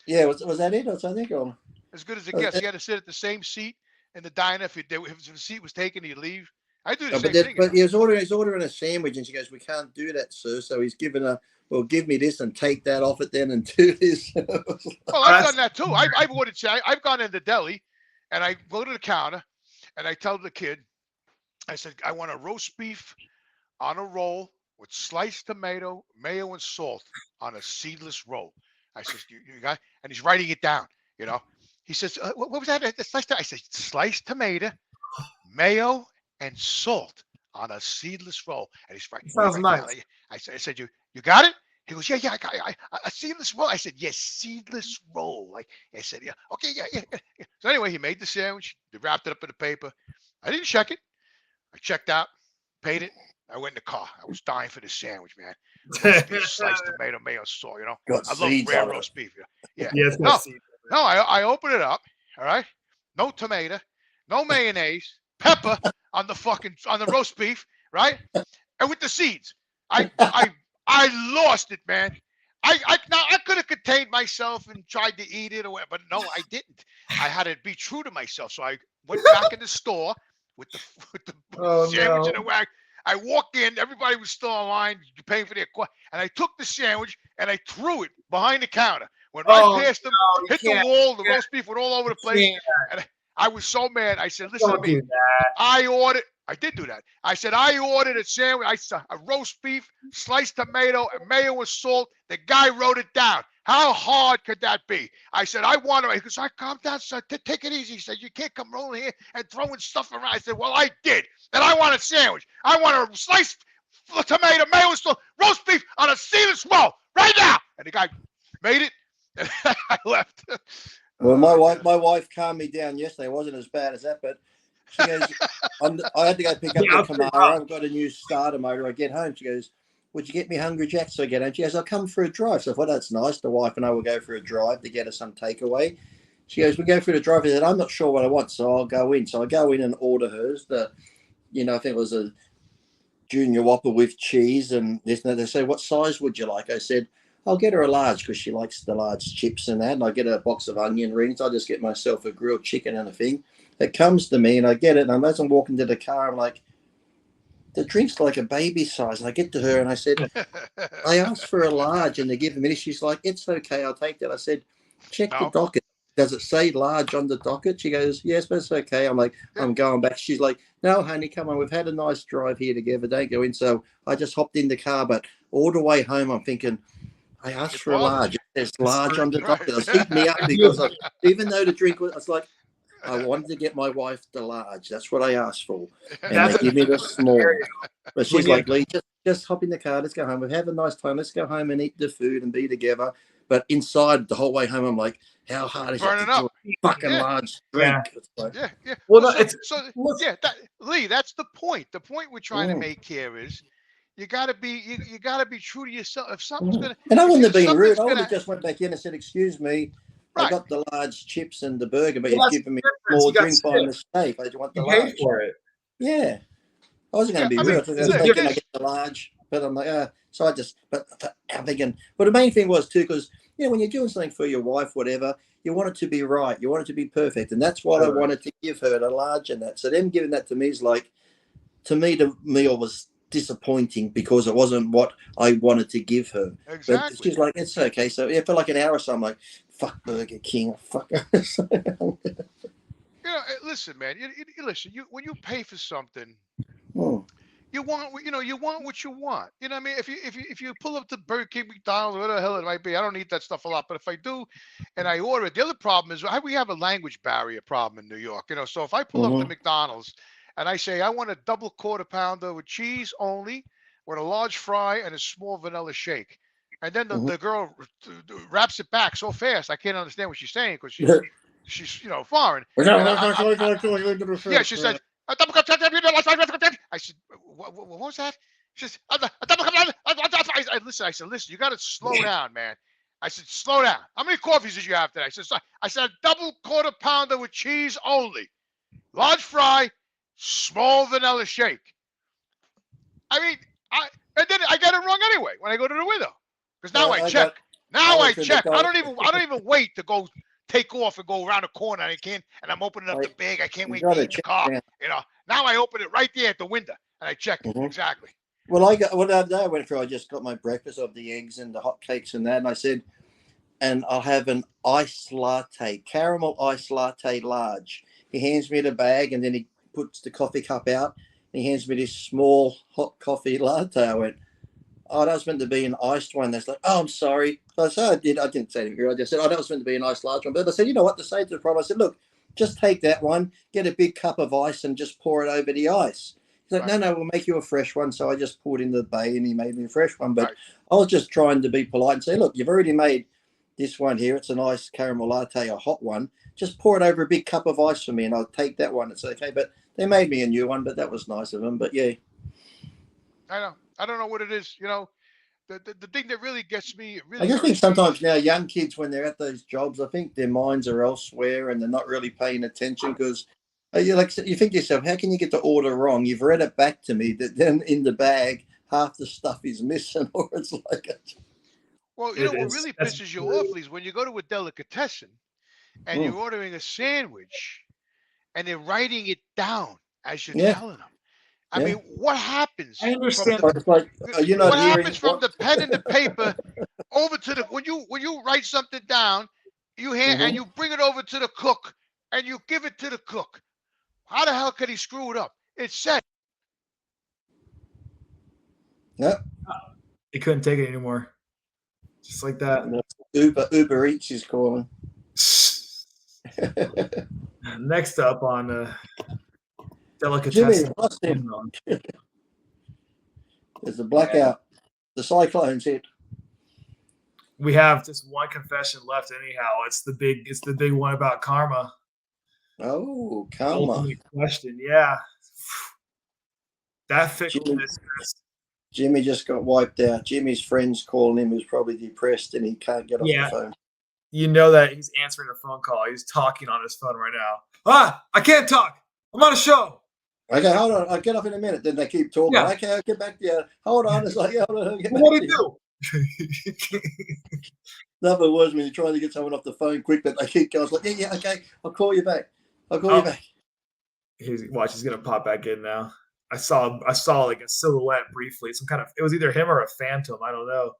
And was that it or something? Or? As good as it gets. He had to sit at the same seat in the diner. If the seat was taken, he'd leave. I do the same thing. But he's ordering a sandwich and she goes, we can't do that, sir. So he's given her, well, give me this and take that off it then and do this. Well, I've done that too. I've ordered. I've gone into deli and I go to the counter and I tell the kid, I said, I want a roast beef on a roll with sliced tomato, mayo, and salt on a seedless roll. I said, you got, and he's writing it down. You know, he says, what was that? I said, sliced tomato, mayo, and salt on a seedless roll. And he's writing. Sounds nice. I said, you got it? He goes, yeah, I got a seedless roll. I said, yes, seedless roll. Like I said, yeah, okay, yeah. So anyway, he made the sandwich. They wrapped it up in the paper. I didn't check it. I checked out, paid it. I went in the car. I was dying for the sandwich, man. Sliced tomato, mayo, salt. You know, I love rare roast beef. Yeah. No, I opened it up. All right, no tomato, no mayonnaise, pepper on the roast beef, right? And with the seeds. I lost it, man. I could have contained myself and tried to eat it or whatever, but no, I didn't. I had to be true to myself. So I went back in the store with the sandwich in the wag. I walked in, everybody was still online, paying for their and I took the sandwich and I threw it behind the counter. Went right past them, hit the wall, the roast beef went all over the place. And I was so mad. I said, listen to me. I did do that. I said, I ordered a sandwich, a roast beef, sliced tomato, and mayo with salt. The guy wrote it down. How hard could that be? I said, I want to. He goes, calm down, son. Take it easy. He said, you can't come rolling here and throwing stuff around. I said, well, I did. And I want a sandwich. I want a sliced tomato, mayo with salt, roast beef on a seamless roll right now. And the guy made it, and I left. Well, my wife calmed me down yesterday. It wasn't as bad as that, but she goes, I had to go pick up the Camaro. I've got a new starter motor. I get home. She goes, would you get me Hungry Jacks? So I get home. She goes, I'll come for a drive. So I thought, that's nice. The wife and I will go for a drive to get her some takeaway. She goes, we go for the drive. I said, I'm not sure what I want, so I'll go in. So I go in and order hers. I think it was a junior Whopper with cheese and this and that. They say, what size would you like? I said, I'll get her a large because she likes the large chips and that. And I get her a box of onion rings. I just get myself a grilled chicken and a thing. It comes to me and I get it. And as I'm walking to the car, I'm like, the drink's like a baby size. And I get to her and I said, I asked for a large and they're giving me this. She's like, it's okay. I'll take that. I said, check the docket. Does it say large on the docket? She goes, yes, but it's okay. I'm like, I'm going back. She's like, no, honey, come on. We've had a nice drive here together. Don't go in. So I just hopped in the car. But all the way home, I'm thinking, I asked for a large. There's large on the docket. It was keeping me up because even though the drink was like, I wanted to get my wife the large. That's what I asked for. And they give me the small. But she's like, Lee, just hop in the car. Let's go home. We've had a nice time. Let's go home and eat the food and be together. But inside the whole way home, I'm like, how hard is it to do a fucking large drink? Yeah. Well, Lee, that's the point. The point we're trying to make here is you gotta be true to yourself. If something's gonna, and I wouldn't have been rude. I would have just went back in and said, "Excuse me, I got the large chips and the burger, but you've given me more drink by mistake. I want the large for it." Yeah, I wasn't going to be rude. I was thinking I get the large, but I'm like, so I just. But I'm thinking, but the main thing was too, because when you're doing something for your wife, whatever, you want it to be right. You want it to be perfect, and that's what I wanted to give her, the large and that. So them giving that to me is like, to me, the meal was disappointing because it wasn't what I wanted to give her. Exactly. But she's like, it's okay. So for like an hour or so, I'm like, fuck Burger King, fuck. Listen, man. Listen. When you pay for something, you want what you want. You know what I mean? If you pull up to Burger King, McDonald's, whatever the hell it might be, I don't eat that stuff a lot. But if I do, and I order it, the other problem is we have a language barrier problem in New York. So if I pull up to McDonald's and I say, I want a double quarter pounder with cheese only, with a large fry and a small vanilla shake. And then the girl wraps it back so fast, I can't understand what she's saying because she's foreign. She says, I said, what was that? She says, I said, listen, you got to slow down, man. I said, slow down. How many coffees did you have today? I said, double quarter pounder with cheese only, large fry, small vanilla shake. I mean, and then I get it wrong anyway when I go to the window because now I check. I don't even wait to go take off and go around the corner. And I'm opening up the bag. I can't wait to eat the car. Now I open it right there at the window and I check it exactly. Well, I went through. I just got my breakfast of the eggs and the hot cakes and that, and I said, and I'll have an iced latte, caramel iced latte large. He hands me the bag and then he puts the coffee cup out. And he hands me this small hot coffee latte. I went, oh, that was meant to be an iced one. That's like, oh, I'm sorry. I said, I didn't say anything. I just said, oh, that was meant to be an iced large one. But I said, you know what to say to the problem? I said, look, just take that one, get a big cup of ice and just pour it over the ice. He's like, no, we'll make you a fresh one. So I just poured in the bay and he made me a fresh one. But I was just trying to be polite and say, look, you've already made this one here. It's a nice caramel latte, a hot one. Just pour it over a big cup of ice for me and I'll take that one. It's okay. But they made me a new one, but that was nice of them. But yeah. I know. I don't know what it is. The thing that really gets me. I just think sometimes now young kids, when they're at those jobs, I think their minds are elsewhere and they're not really paying attention because You think to yourself, how can you get the order wrong? You've read it back to me that then in the bag half the stuff is missing, or it's like Well, what really pisses you off is when you go to a delicatessen and you're ordering a sandwich and they're writing it down as you're telling them. I mean, what happens? I understand. What happens from the pen and the paper over to the when you write something down, you hand and you bring it over to the cook and you give it to the cook. How the hell could he screw it up? It's set. Yep. He couldn't take it anymore. Just like that. Uber Eats is calling. Next up on delicatessen. Jimmy, there's a blackout. The cyclone's hit. We have just one confession left anyhow. It's the big one about karma. Oh, karma. Question, yeah. That fickleness. Jimmy just got wiped out. Jimmy's friends calling him. He's probably depressed and he can't get off the phone. You know that he's answering a phone call. He's talking on his phone right now. I can't talk. I'm on a show. Okay, hold on. I'll get off in a minute. Then they keep talking. Yeah. Okay, I'll get back to you. Hold on. It's like, hold on. What do you do? Nothing worse when you're trying to get someone off the phone quick, but they keep going. It's like, yeah, okay. I'll call you back. You back. He's gonna pop back in now. I saw like a silhouette briefly. It was either him or a phantom. I don't know.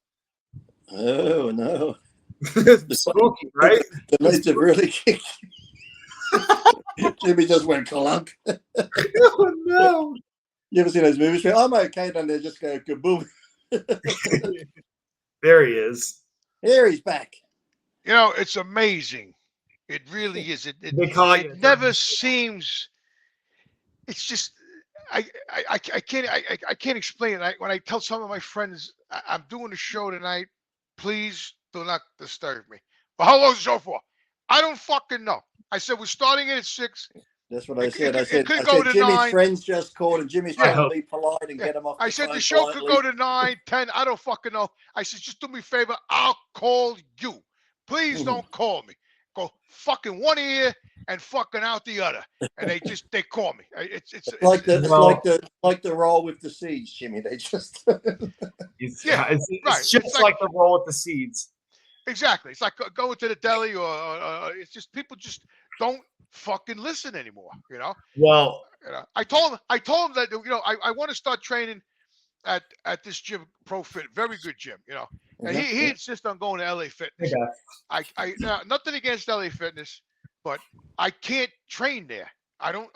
Oh no. Spooky, right? The lights have really kicked. Jimmy just went clunk. Oh no. You ever seen those movies where I'm okay, then they just go kaboom. There he is. Here he's back. It's amazing. It really is. It never seems. It's just I can't explain it. When I tell some of my friends I'm doing a show tonight, please do not disturb me. But how long is the show for? I don't fucking know. I said we're starting it at 6. That's what I said. I said Jimmy's 9. Friends just called and Jimmy's trying to be polite and get him off. I said the show could go to 9, 10. I don't fucking know. I said just do me a favor. I'll call you. Please don't call me. Go fucking one ear and fucking out the other. And they call me. It's like the roll with the seeds, Jimmy. They just it's just like the roll with the seeds. Exactly. It's like going to the deli or it's just people just don't fucking listen anymore. Well, I told him that I want to start training at this gym, ProFit, very good gym. And he insists on going to LA Fitness. I nothing against LA Fitness, but I can't train there. I don't.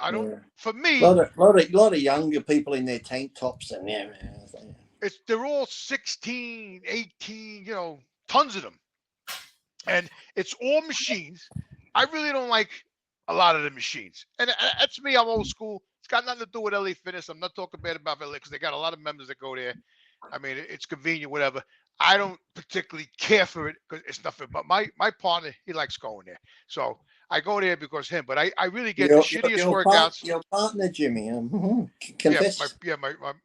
For me, a lot of younger people in their tank tops and they're all 16, 18. Tons of them, and it's all machines. I really don't like a lot of the machines, and that's me. I'm old school. It's got nothing to do with LA Fitness. I'm not talking bad about LA because they got a lot of members that go there. I mean, it's convenient, whatever. I don't particularly care for it because it's nothing. But my partner, he likes going there, so I go there because him. But I really get the shittiest workouts. Your partner, Jimmy. Confess.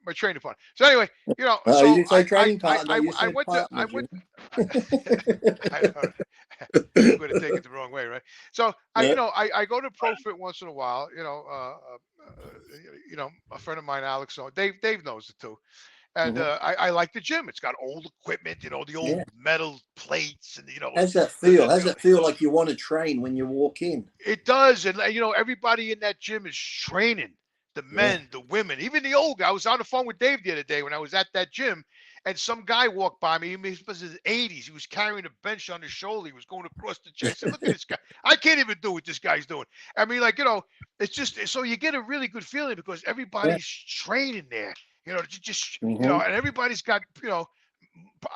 My training partner. So anyway, you didn't say training partner. I went. I'm going to take it the wrong way, right? So I go to ProFit once in a while. A friend of mine, Alex, Dave knows it too. And I like the gym. It's got old equipment, the old metal plates, and How's that feel? How's that feel like you want to train when you walk in? It does, and everybody in that gym is training. The men, the women, even the old guy. I was on the phone with Dave the other day when I was at that gym, and some guy walked by me. He was in his 80s. He was carrying a bench on his shoulder. He was going across the chest. I said, look at this guy. I can't even do what this guy's doing. I mean, it's just so you get a really good feeling because everybody's training there. And everybody's got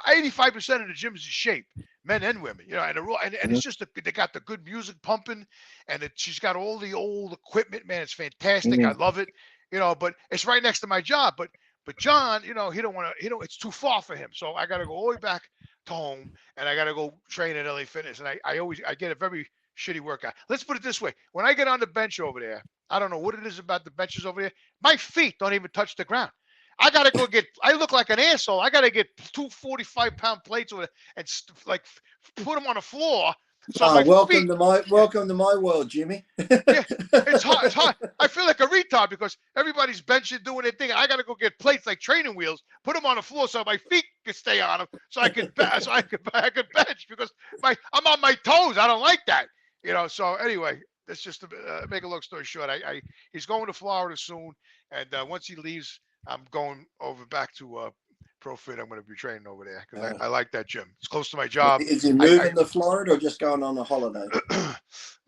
85% of the gym is in shape, men and women. And it's just they got the good music pumping, and she's got all the old equipment. Man, it's fantastic. I love it. But it's right next to my job. But John, he don't want to. It's too far for him. So I got to go all the way back to home, and I got to go train at LA Fitness. And I get a very shitty workout. Let's put it this way: when I get on the bench over there, I don't know what it is about the benches over there. My feet don't even touch the ground. I got to go I look like an asshole. I got to get 2 45-pound plates over there and put them on the floor So my welcome feet, to my world, Jimmy. yeah, it's hard. It's hard. I feel like a retard because everybody's benching, doing their thing. I got to go get plates like training wheels, put them on the floor so my feet can stay on them, so I could bench because I'm on my toes. I don't like that, So anyway, that's just to make a long story short. He's going to Florida soon, and once he leaves, I'm going over back to ProFit. I'm going to be training over there because I like that gym. It's close to my job. Is he moving to Florida or just going on a holiday?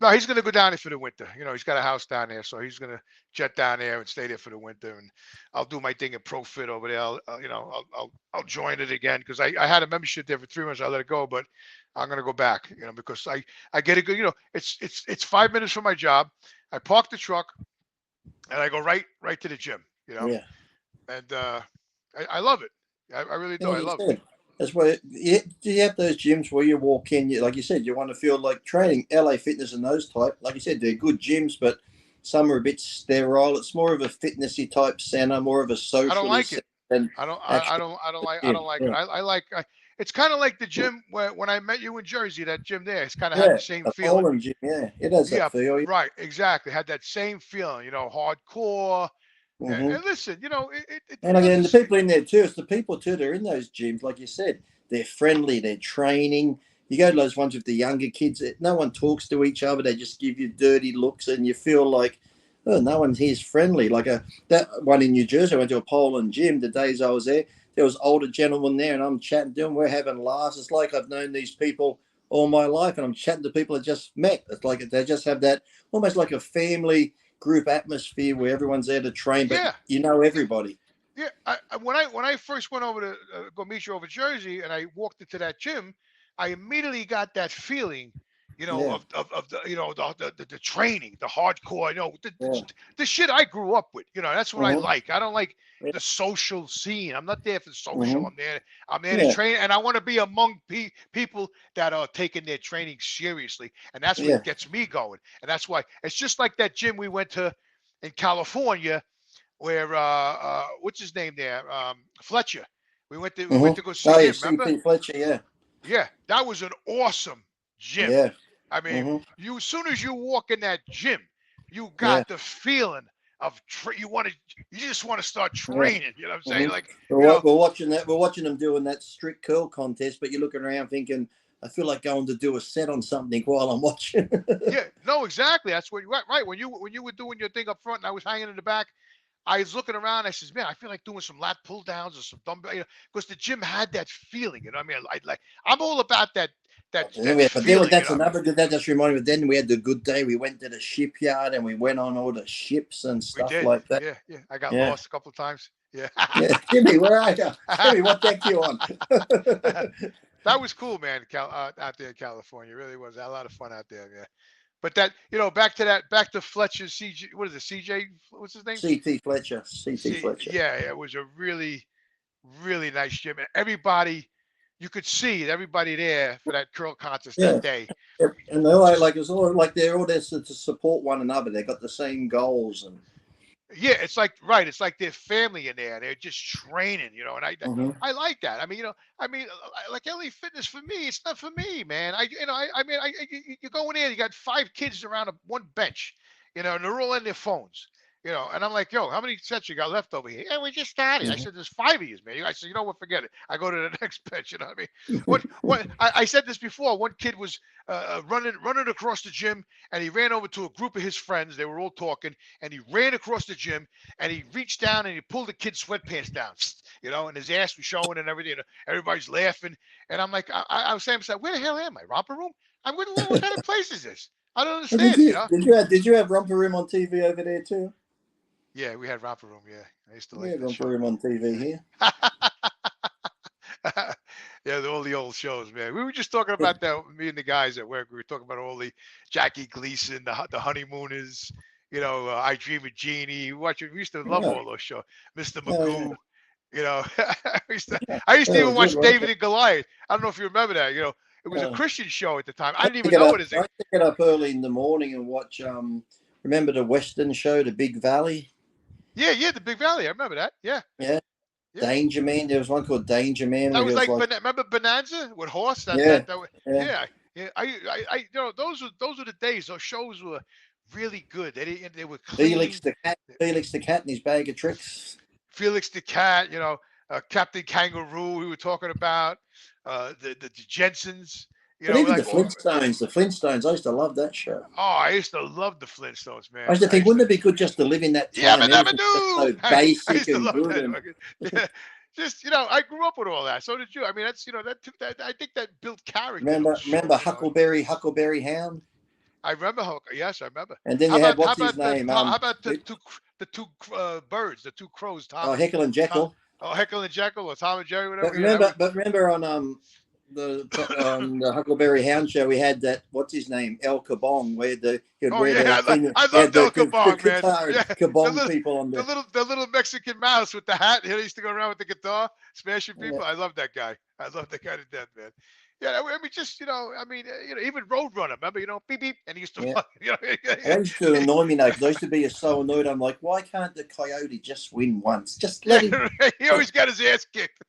No, he's going to go down there for the winter. He's got a house down there, so he's going to jet down there and stay there for the winter. And I'll do my thing at ProFit over there. I'll join it again because I had a membership there for 3 months. I let it go, but I'm going to go back. Because I get a good. It's 5 minutes from my job. I park the truck, and I go right to the gym. Yeah. And I love it. I really do. I love it. That's why you have those gyms where you walk in, like you said, you want to feel like training. LA Fitness and those type, like you said, they're good gyms, but some are a bit sterile. It's more of a fitnessy type center, more of a social. I don't like it. I don't like it. I like. It's kind of like the gym when I met you in Jersey. That gym there, it's kind of had the same feeling. Gym, it has that feel. Right, exactly. Had that same feeling. Hardcore. Mm-hmm. And listen, and again, the people in there too, it's the people too, they're in those gyms, like you said, they're friendly, they're training. You go to those ones with the younger kids, no one talks to each other, they just give you dirty looks, and you feel like, oh, no one here's friendly. Like that one in New Jersey, I went to a Poland gym the days I was there was older gentlemen there, and I'm chatting to them, we're having laughs. It's like I've known these people all my life, and I'm chatting to people I just met. It's like they just have that, almost like a family group atmosphere where everyone's there to train, but everybody. Yeah, when I first went over to go meet you over Jersey, and I walked into that gym, I immediately got that feeling, of the training, the hardcore, the shit I grew up with. That's what I like. I don't like the social scene. I'm not there for the social. I'm there to train, and I want to be among people that are taking their training seriously, and that's what gets me going. And that's why it's just like that gym we went to in California, where what's his name there, Fletcher. We went to go see him. Remember? Fletcher, yeah, that was an awesome gym. Yeah. I mean, as soon as you walk in that gym, you got the feeling of you just want to start training. You know what I'm saying? Like we're watching that. We're watching them doing that strict curl contest, but you're looking around thinking, I feel like going to do a set on something while I'm watching. Yeah, no, exactly. That's what right. When you were doing your thing up front and I was hanging in the back, I was looking around. I says, man, I feel like doing some lat pull downs or some dumbbell, because the gym had that feeling. I mean, I'm all about that. But then that's another good. That just reminded me. Then we had the good day. We went to the shipyard and we went on all the ships and stuff like that. Yeah. I got lost a couple of times. Yeah. Jimmy, where are you? Jimmy, what deck you on? That was cool, man. Out there in California, it really was. I had a lot of fun out there. Yeah. But that, back to Fletcher's CJ. What is it? CJ? What's his name? CT Fletcher. Fletcher. Yeah, it was a really, really nice gym, and everybody. You could see everybody there for that curl contest that day. Yeah. And they're it's all like they're all there to support one another. They got the same goals and. Yeah, it's like their family in there. They're just training, and I like that. I mean, like LA Fitness for me, it's not for me, man. You go in there, you got 5 kids around one bench, and they're all in their phones. And I'm like, yo, how many sets you got left over here? Yeah, we just started. I said, there's 5 of you, man. I said, you know what, forget it. I go to the next bench, you know what I mean? What I said this before. One kid was running across the gym, and he ran over to a group of his friends. They were all talking, and he ran across the gym, and he reached down, and he pulled the kid's sweatpants down, and his ass was showing and everything. Everybody's laughing. And I'm like, I was saying, where the hell am I? Romper room? What kind of place is this? I don't understand. Did you have Romper Room on TV over there too? Yeah, we had Romper Room. Yeah, I used to like that Romper Room on TV here. Yeah, all the old shows, man. We were just talking about that. Me and the guys at work. We were talking about all the Jackie Gleason, the Honeymooners. I Dream of Jeannie. We used to love all those shows. Mr. Magoo. I used to even watch David and Goliath. I don't know if you remember that. It was a Christian show at the time. I didn't even know it as I get up early in the morning and watch. Remember the Western show, The Big Valley? Yeah, The Big Valley. I remember that. Yeah. Danger Man. There was one called Danger Man. That was remember Bonanza with Horse? Yeah, those are the days. Those shows were really good. They were Felix clean. the cat and his bag of tricks. Felix the cat, Captain Kangaroo. We were talking about the Jensens. But even the Flintstones, I used to love that show. Oh, I used to love the Flintstones, man. I used to think, wouldn't it be good just to live in that time? Yeah, but so basic I used to and love good. that. Just I grew up with all that. So did you. I mean, that's that I think that built character. Remember Huckleberry Hound? I remember Huckleberry. Yes, I remember. And then you had what's his name? How about the two birds, the two crows? Tom, Heckle and Jekyll. Heckle and Jekyll, or Tom and Jerry, whatever. But remember on the Huckleberry Hound show, we had that, what's his name, El Kabong, where I love El Kabong, man. Kabong people on there. The little Mexican mouse with the hat. He used to go around with the guitar, smashing people. Yeah. I love that guy. I love that guy to death, man. Yeah, I mean, just even Roadrunner. Remember, beep beep, and he used to. Yeah. That used to annoy me now because I used to be so annoyed. I'm like, why can't the coyote just win once? Just let him. He always got his ass kicked.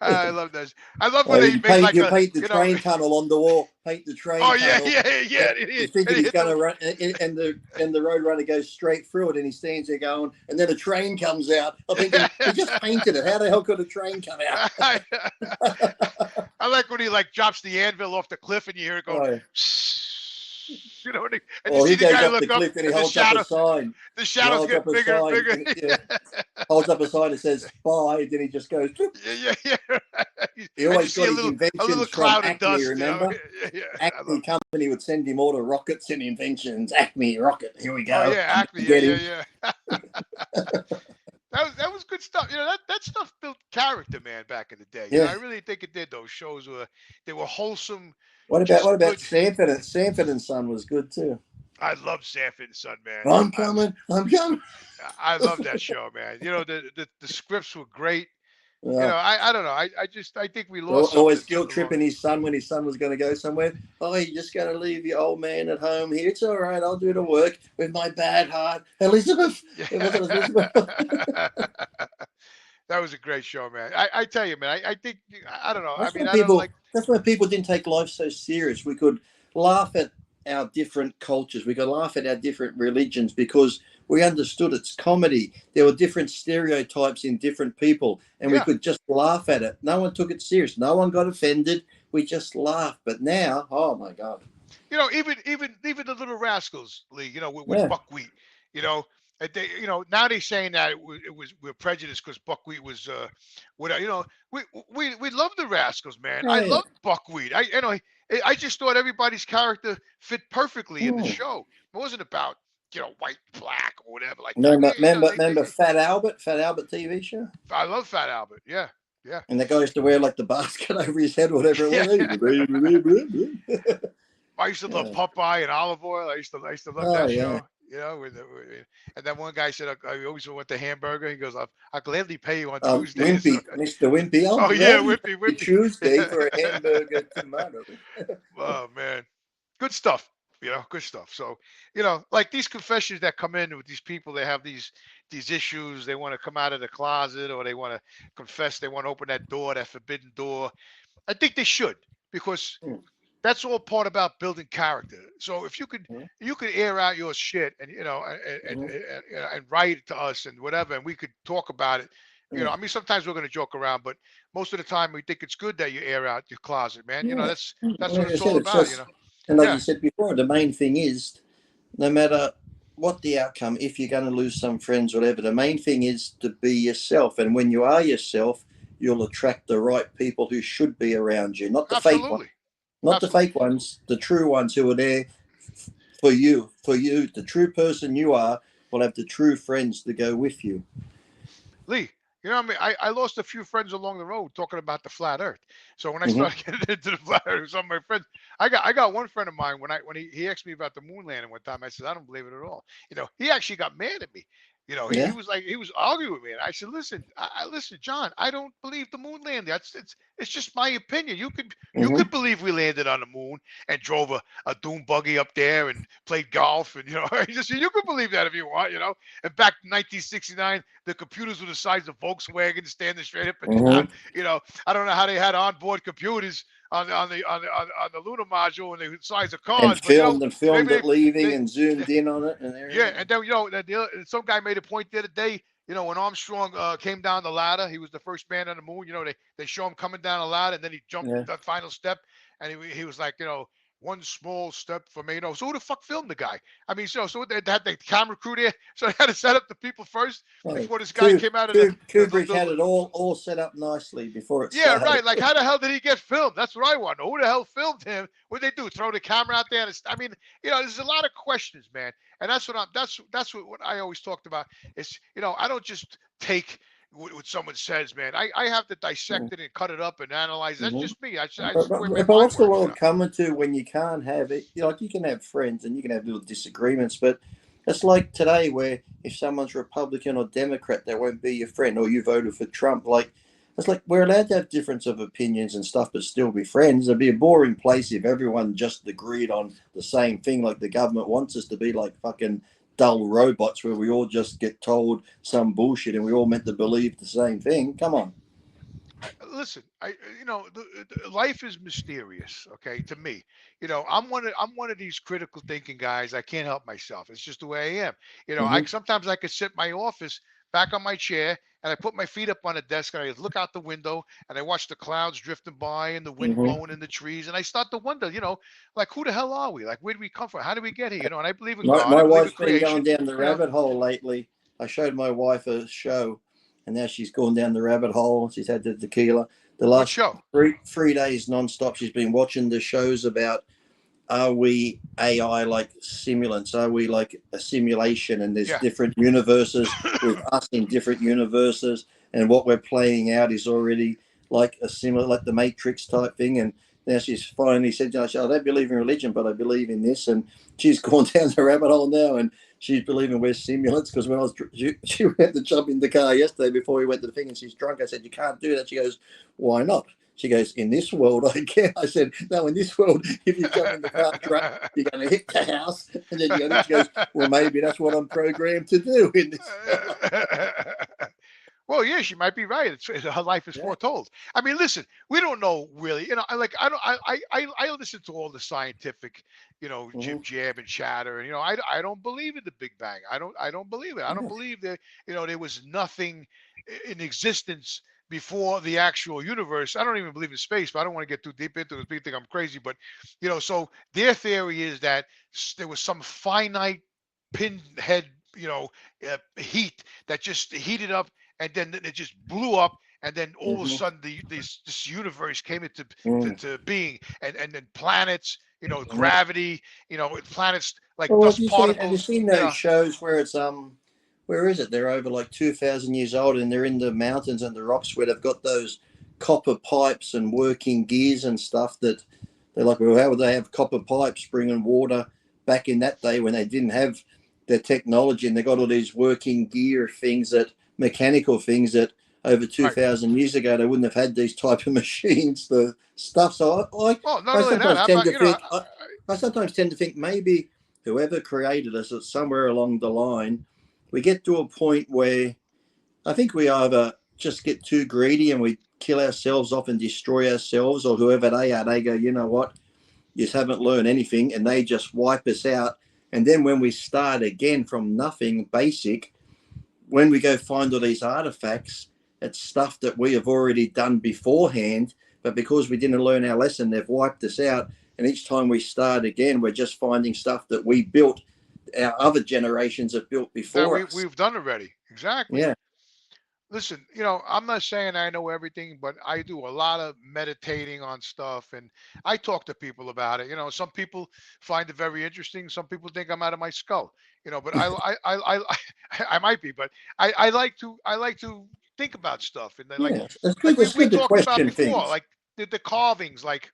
I love that. I love when they paint the train tunnel on the wall. Paint the train. Oh tunnel. yeah. You think he's going to run, and the Roadrunner goes straight through it, and he stands there going, and then a train comes out. I think he just painted it. How the hell could a train come out? I like when he drops the anvil off the cliff, and you hear it go. Oh. And you see the guy look up, and he holds up a sign. The shadows get bigger and bigger. Holds up a sign that says "bye," then he just goes. Yeah. He always got his inventions from Acme. Dust, remember? Acme company would send him all the rockets and inventions. Acme rocket. Here we go. Oh yeah, Acme. Yeah. That was good stuff. That stuff built character, man, back in the day. I really think it did. Those shows were wholesome. What about Sanford? Sanford and Son was good too. I love Sanford and Son, man. I'm coming. I love that show, man. The scripts were great. I don't know. I think we lost. Always guilt tripping his son when his son was going to go somewhere. Oh, you're just going to leave your old man at home here. It's all right. I'll do the work with my bad heart, Elizabeth. Elizabeth. That was a great show, man. I tell you, man. I think I don't know. That's why people didn't take life so serious. We could laugh at our different cultures. We could laugh at our different religions because we understood it's comedy. There were different stereotypes in different people, and we could just laugh at it. No one took it serious. No one got offended. We just laughed. But now, oh my God! Even the Little Rascals, Lee. With buckwheat. Now they're saying that we're prejudiced because buckwheat was we love the Rascals, man. I love buckwheat. I just thought everybody's character fit perfectly in the show. It wasn't about white, black, or whatever. Remember Fat Albert TV show? I love Fat Albert. Yeah. And the guy used to wear the basket over his head, whatever it was. I used to love Popeye and Olive Oil. I used to love that show. And then one guy said, I always want the hamburger. He goes, I'll gladly pay you on Tuesday. Mr. Wimpy. Oh, yeah, Wimpy. Tuesday for a hamburger tomato. Oh, man. Good stuff. Good stuff. So, these confessions that come in with these people, they have these issues. They want to come out of the closet, or they want to confess. They want to open that door, that forbidden door. I think they should, because that's all part about building character. So if you could air out your shit and and write it to us and whatever, and we could talk about it. Sometimes we're going to joke around, but most of the time we think it's good that you air out your closet, man. That's what it's all about. And like you said before, the main thing is, no matter what the outcome, if you're going to lose some friends, whatever, the main thing is to be yourself. And when you are yourself, you'll attract the right people who should be around you, not the fake ones. Not the fake ones, the true ones who are there for you. The true person you are will have the true friends to go with you. Lee, I lost a few friends along the road talking about the flat Earth. So when I started getting into the flat Earth, some of my friends, I got one friend of mine when he asked me about the moon landing one time. I said, I don't believe it at all. He actually got mad at me. He was arguing with me, and I said, listen, John, I don't believe the moon landed. It's just my opinion. You could believe we landed on the moon and drove a dune buggy up there and played golf, and you could believe that if you want, And back in 1969, the computers were the size of Volkswagen, standing straight up and down. I don't know how they had onboard computers on the lunar module and the size of cars. And filmed it leaving and zoomed in on it and everything. Yeah, and then some guy made a point the other day. When Armstrong came down the ladder, he was the first man on the moon. They show him coming down the ladder, and then he jumped that final step, and he was like, one small step for me. So who the fuck filmed the guy? I mean, so they had the camera crew there, so they had to set up the people first before this guy came out of Kubrick had it all set up nicely before it started. Yeah, right. Like, how the hell did he get filmed? That's what I want to know. Who the hell filmed him? What did they do? Throw the camera out there? I mean, there's a lot of questions, man. And that's what I always talked about. Is I don't just take what someone says, man. I have to dissect it and cut it up and analyze it. That's just me. But what's the world coming to when you can't have it? You can have friends and you can have little disagreements, but it's like today where if someone's Republican or Democrat, they won't be your friend, or you voted for Trump. Like, it's like we're allowed to have difference of opinions and stuff, but still be friends. It'd be a boring place if everyone just agreed on the same thing, like the government wants us to be, like fucking dull robots where we all just get told some bullshit and we all meant to believe the same thing. Come on. Listen, life is mysterious. Okay, to me, I'm one of these critical thinking guys. I can't help myself. It's just the way I am. Sometimes I could sit in my office back on my chair and I put my feet up on the desk and I look out the window and I watch the clouds drifting by and the wind blowing in the trees, and I start to wonder, like, who the hell are we? Like, where do we come from? How do we get here? And I believe in God. My wife's been going down the rabbit hole lately. I showed my wife a show, and now she's gone down the rabbit hole. She's had the tequila. The last show? 3 days nonstop. She's been watching the shows about, are we AI like simulants? Are we like a simulation? And there's different universes with us in different universes, and what we're playing out is already like a similar, like the Matrix type thing. And now she's finally said, I don't believe in religion, but I believe in this. And she's gone down the rabbit hole now, and she's believing we're simulants. Because when she had to jump in the car yesterday before we went to the thing, and she's drunk. I said, you can't do that. She goes, why not? She goes, in this world, I can. I said, no, in this world, if you jump in the car truck, you're going to hit the house. And then she goes, well, maybe that's what I'm programmed to do in this. Well, yeah, she might be right. Her life is foretold. I mean, listen, we don't know really. I listen to all the scientific, jib jab and chatter, and I don't believe in the Big Bang. I don't believe it. I don't believe that there was nothing in existence before the actual universe. I don't even believe in space, but I don't want to get too deep into it. People think I'm crazy, but so their theory is that there was some finite pinhead, heat that just heated up, and then it just blew up, and then all of a sudden this universe came into being, and then planets, gravity, planets like dust particles. Have you seen those shows where it's where is it? They're over like 2,000 years old, and they're in the mountains and the rocks where they've got those copper pipes and working gears and stuff that they're like, well, how would they have copper pipes bringing water back in that day when they didn't have the technology, and they got all these working gear things, mechanical things that over 2,000 years ago they wouldn't have had these type of machines, the stuff. So I sometimes tend to think maybe whoever created us, at somewhere along the line, we get to a point where I think we either just get too greedy and we kill ourselves off and destroy ourselves, or whoever they are, they go, you know what, you just haven't learned anything, and they just wipe us out. And then when we start again from nothing basic, when we go find all these artifacts, it's stuff that we have already done beforehand, but because we didn't learn our lesson, they've wiped us out. And each time we start again, we're just finding stuff that we built, our other generations have built before us. We've done already. Exactly. Yeah. Listen, I'm not saying I know everything, but I do a lot of meditating on stuff, and I talk to people about it. Some people find it very interesting. Some people think I'm out of my skull. But I might be, but I like to think about stuff, and then we talked about before, things. Like the carvings, like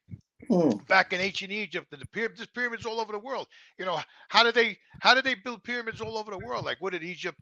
back in ancient Egypt, and there's pyramids all over the world. How did they build pyramids all over the world? Like, what did Egypt,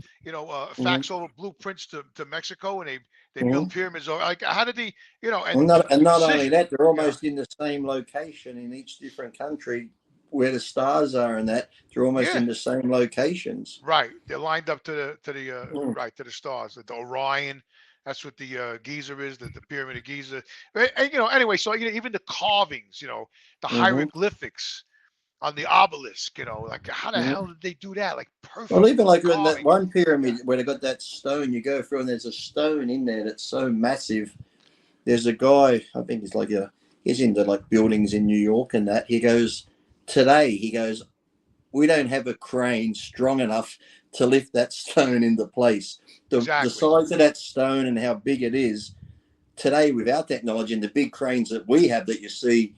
fax over blueprints to Mexico, and they built pyramids? Or like, how did they, and not only that, they're almost in the same location in each different country where the stars are, and that they're almost in the same locations. Right, they're lined up to the stars, the Orion. That's what the Giza is, the Pyramid of Giza. And, anyway, so even the carvings, the hieroglyphics on the obelisk, like how the hell did they do that? Like perfect. Well, even like in that carving. one pyramid where they got that stone, you go through and there's a stone in there that's so massive. There's a guy, I think he's into like buildings in New York and that. He goes, we don't have a crane strong enough to lift that stone into place. The size of that stone and how big it is today, without technology and the big cranes that we have that you see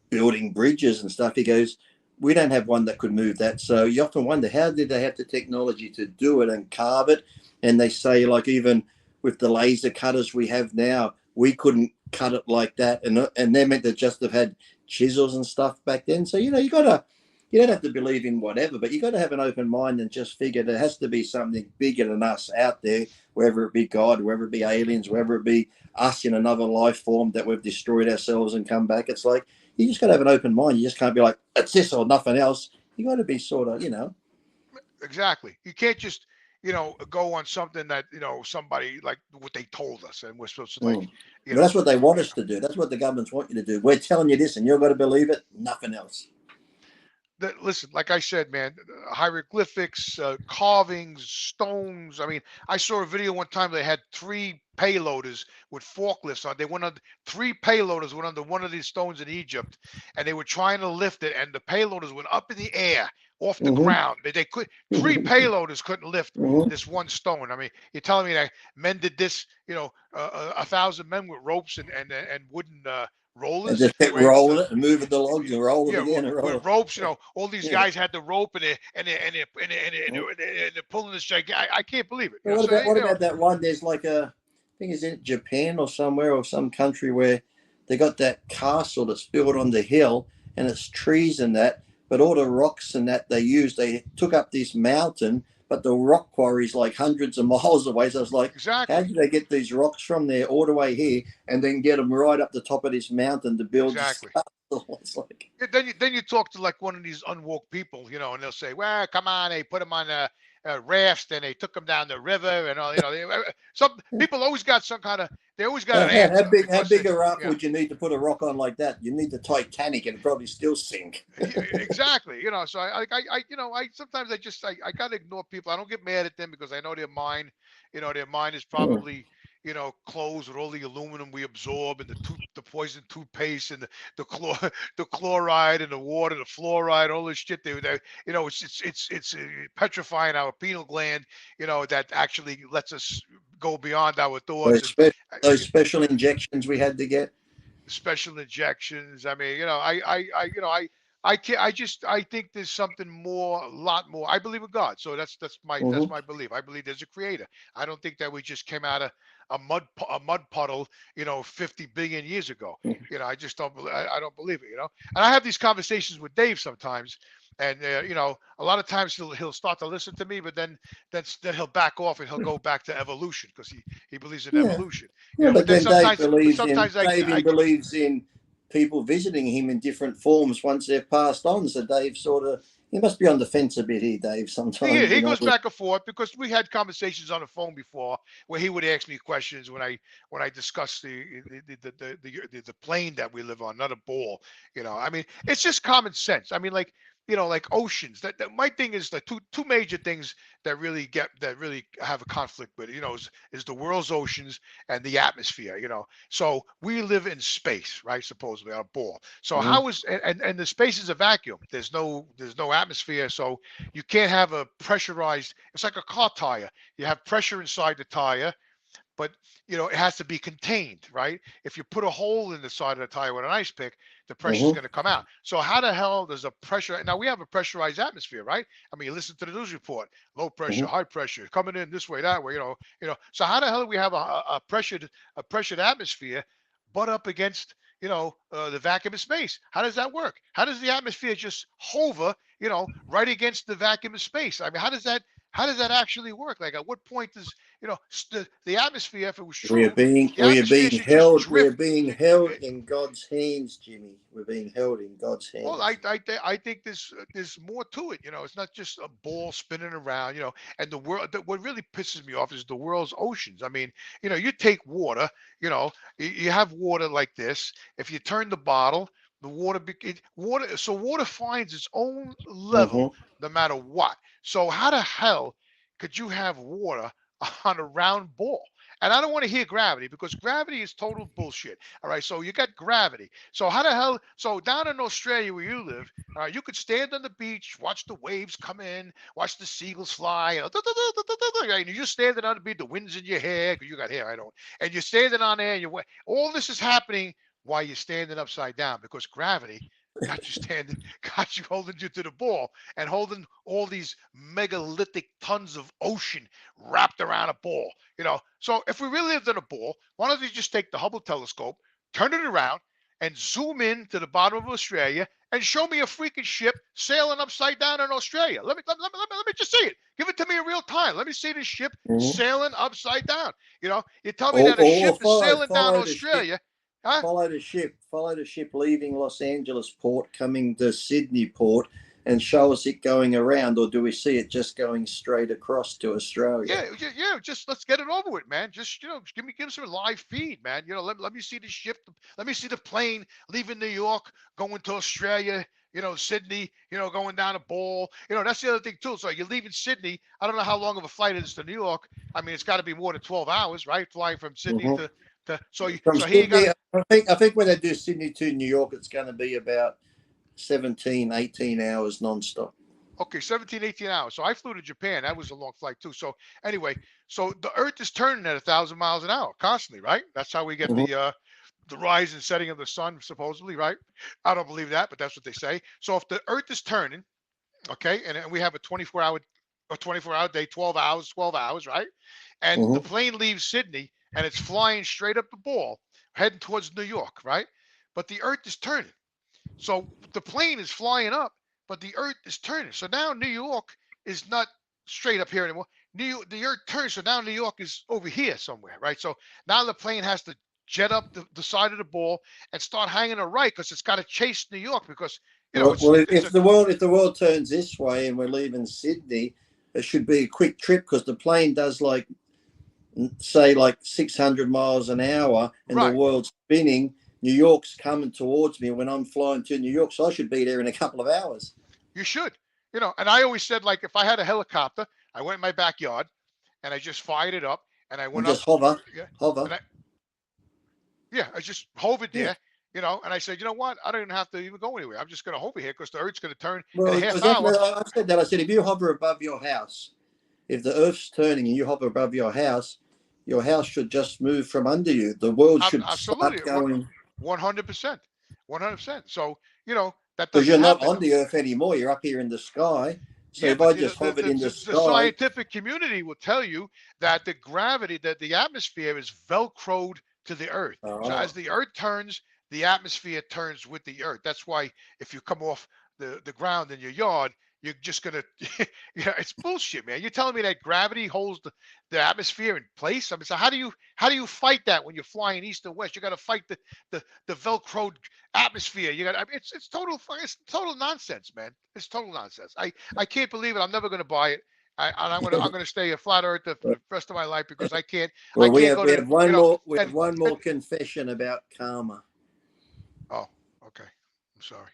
building bridges and stuff, he goes, we don't have one that could move that. So you often wonder, how did they have the technology to do it and carve it? And they say, like, even with the laser cutters we have now, we couldn't cut it like that. And they're meant to just have had chisels and stuff back then. So, you don't have to believe in whatever, but you got to have an open mind and just figure there has to be something bigger than us out there, whether it be God, whether it be aliens, whether it be us in another life form that we've destroyed ourselves and come back. It's like, you just got to have an open mind. You just can't be like, it's this or nothing else. You got to be sort of, Exactly. You can't just, go on something that, somebody like what they told us and we're supposed to like, that's what they want us to do. That's what the governments want you to do. We're telling you this and you've got to believe it. Nothing else. Listen, like I said, man, hieroglyphics, carvings, stones. I mean, I saw a video one time. They had 3 payloaders with forklifts on. They went on 3 payloaders went under one of these stones in Egypt, and they were trying to lift it, and the payloaders went up in the air off the ground. They could 3 payloaders couldn't lift this one stone. I mean, you're telling me that men did this? 1,000 men with ropes and wooden. Rollers and just kept rolling it and moving the logs and roll it again. With ropes, all these guys had the rope and they're pulling this gigantic. I can't believe it. What about that one? There's like I think it's in Japan or somewhere or some country where they got that castle that's built on the hill and it's trees and that, but all the rocks and that they took up this mountain. But the rock quarry's like hundreds of miles away. So it's like, how did they get these rocks from there all the way here and then get them right up the top of this mountain to build? Exactly. It's like, then you talk to like one of these unwoke people, and they'll say, "Well, come on, they put them on a rafts, and they took them down the river, and all." Some people always got some kind of. They always got an answer. How big a rock would you need to put a rock on like that? You need the Titanic, and it'd probably still sink. Exactly. So I sometimes I gotta ignore people. I don't get mad at them because I know their mind. Their mind is probably. Clothes with all the aluminum we absorb and the poison toothpaste and the chloride and the water, the fluoride, all this shit. It's petrifying our pineal gland. That actually lets us go beyond our thoughts. Those special injections we had to get. Special injections. I mean, I think there's something a lot more. I believe in God, so that's my belief. I believe there's a creator. I don't think that we just came out of a mud puddle, 50 billion years ago. I just don't. I don't believe it. And I have these conversations with Dave sometimes, and a lot of times he'll start to listen to me, but then he'll back off and he'll go back to evolution because he believes in evolution. But then Dave believes in people visiting him in different forms once they've passed on. So Dave he must be on the fence a bit here, Dave, sometimes. He goes back and forth because we had conversations on the phone before where he would ask me questions when I discussed the plane that we live on, not a ball. I mean, it's just common sense. I mean, like oceans. That my thing is the two major things that really have a conflict with it, is the world's oceans and the atmosphere. So we live in space, right? Supposedly on a ball. So how is and the space is a vacuum. There's no atmosphere, so you can't have a pressurized. It's like a car tire. You have pressure inside the tire, but it has to be contained, right? If you put a hole in the side of the tire with an ice pick, the pressure is going to come out. So how the hell does a pressure? Now we have a pressurized atmosphere, right? I mean, you listen to the news report: low pressure, high pressure, coming in this way, that way. So how the hell do we have a pressured atmosphere, butt up against the vacuum of space? How does that work? How does the atmosphere just hover, right against the vacuum of space? I mean, how does that how does that actually work? Like, at what point does, you know, the atmosphere, if it was true, We are being should just held. We are drift. being held in God's hands, Jimmy. We're being held in God's hands. Well, I think there's more to it. You know, it's not just a ball spinning around. You know, and the world. What really pisses me off is the world's oceans. I mean, you know, you take water. You know, you have water like this. If you turn the bottle, the water. So water finds its own level no matter what. So how the hell could you have water on a round ball? And I don't want to hear gravity, because gravity is total bullshit. All right. So you got gravity. So how the hell? So down in Australia where you live, all right, you could stand on the beach, watch the waves come in, watch the seagulls fly. You know, and you're just standing on the beach, the wind's in your hair, because you got hair, I don't. And you're standing on there, and all this is happening while you're standing upside down, because gravity got you holding you to the ball, and holding all these megalithic tons of ocean wrapped around a ball. You know, so if we really lived in a ball, why don't you just take the Hubble telescope, turn it around, and zoom in to the bottom of Australia and show me a freaking ship sailing upside down in Australia? Let me just see it. Give it to me in real time. Let me see the ship sailing upside down. You know, you tell me that a ship is sailing down Australia. Huh? Follow the ship leaving Los Angeles port, coming to Sydney port, and show us it going around, or do we see it just going straight across to Australia? Yeah. Just let's get it over with, man. Just, you know, give us a live feed, man. You know, let me see the ship. Let me see the plane leaving New York, going to Australia. You know, Sydney. You know, going down a ball. You know, that's the other thing too. So you're leaving Sydney. I don't know how long of a flight it is to New York. I mean, it's got to be more than 12 hours, right? Flying from Sydney to Sydney, I think when they do Sydney to New York, it's going to be about 17, 18 hours nonstop. Okay, 17, 18 hours. So I flew to Japan. That was a long flight too. So anyway, so the Earth is turning at 1,000 miles an hour constantly, right? That's how we get the rise and setting of the sun, supposedly, right? I don't believe that, but that's what they say. So if the Earth is turning, okay, and we have a 24-hour day, 12 hours, right? And the plane leaves Sydney and it's flying straight up the ball, heading towards New York, right? But the Earth is turning. So the plane is flying up, but the Earth is turning. So now New York is not straight up here anymore. The Earth turns, so now New York is over here somewhere, right? So now the plane has to jet up the side of the ball and start hanging a right, because it's got to chase New York, because, you know, if the world turns this way and we're leaving Sydney, it should be a quick trip, because the plane does like 600 miles an hour, and the world's spinning. New York's coming towards me when I'm flying to New York, so I should be there in a couple of hours. You should, you know. And I always said, like, if I had a helicopter, I went in my backyard and I just fired it up, and I went just up, hover. I just hovered there, you know. And I said, you know what? I don't even have to even go anywhere. I'm just going to hover here, because the Earth's going to turn in a half hour. I said that. I said, if you hover above your house, if the Earth's turning and you hover above your house should just move from under you. The world should start going 100%. So, you know, that because doesn't you're not happen. on the Earth anymore. You're up here in the sky. So if I just hovered in the sky, the scientific community will tell you that the gravity, that the atmosphere is velcroed to the Earth. So as the Earth turns, the atmosphere turns with the Earth. That's why if you come off the ground in your yard, you're just gonna, it's bullshit, man. You're telling me that gravity holds the atmosphere in place? I mean, so how do you fight that when you're flying east and west? You got to fight the velcroed atmosphere. You got, I mean, it's total nonsense, man. It's total nonsense. I can't believe it. I'm never gonna buy it. I'm gonna stay a flat earther for the rest of my life, because I can't. Well, we have one more confession about karma. Oh, okay. I'm sorry.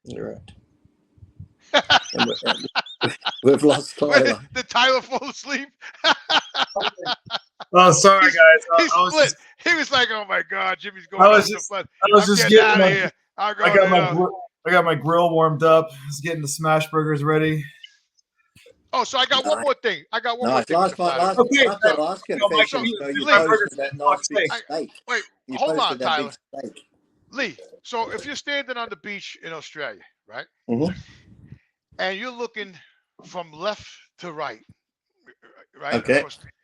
You're right. We've lost Tyler. Did Tyler fall asleep? Oh, sorry, guys. He was like, "Oh my God, Jimmy's going." I was just getting out of here. I got my grill warmed up. I was getting the smash burgers ready. Oh, so I got one more thing. Last confession. You posted that nice big steak. Wait, hold on, Tyler. Lee, so if you're standing on the beach in Australia, right? And you're looking from left to right, right? Okay.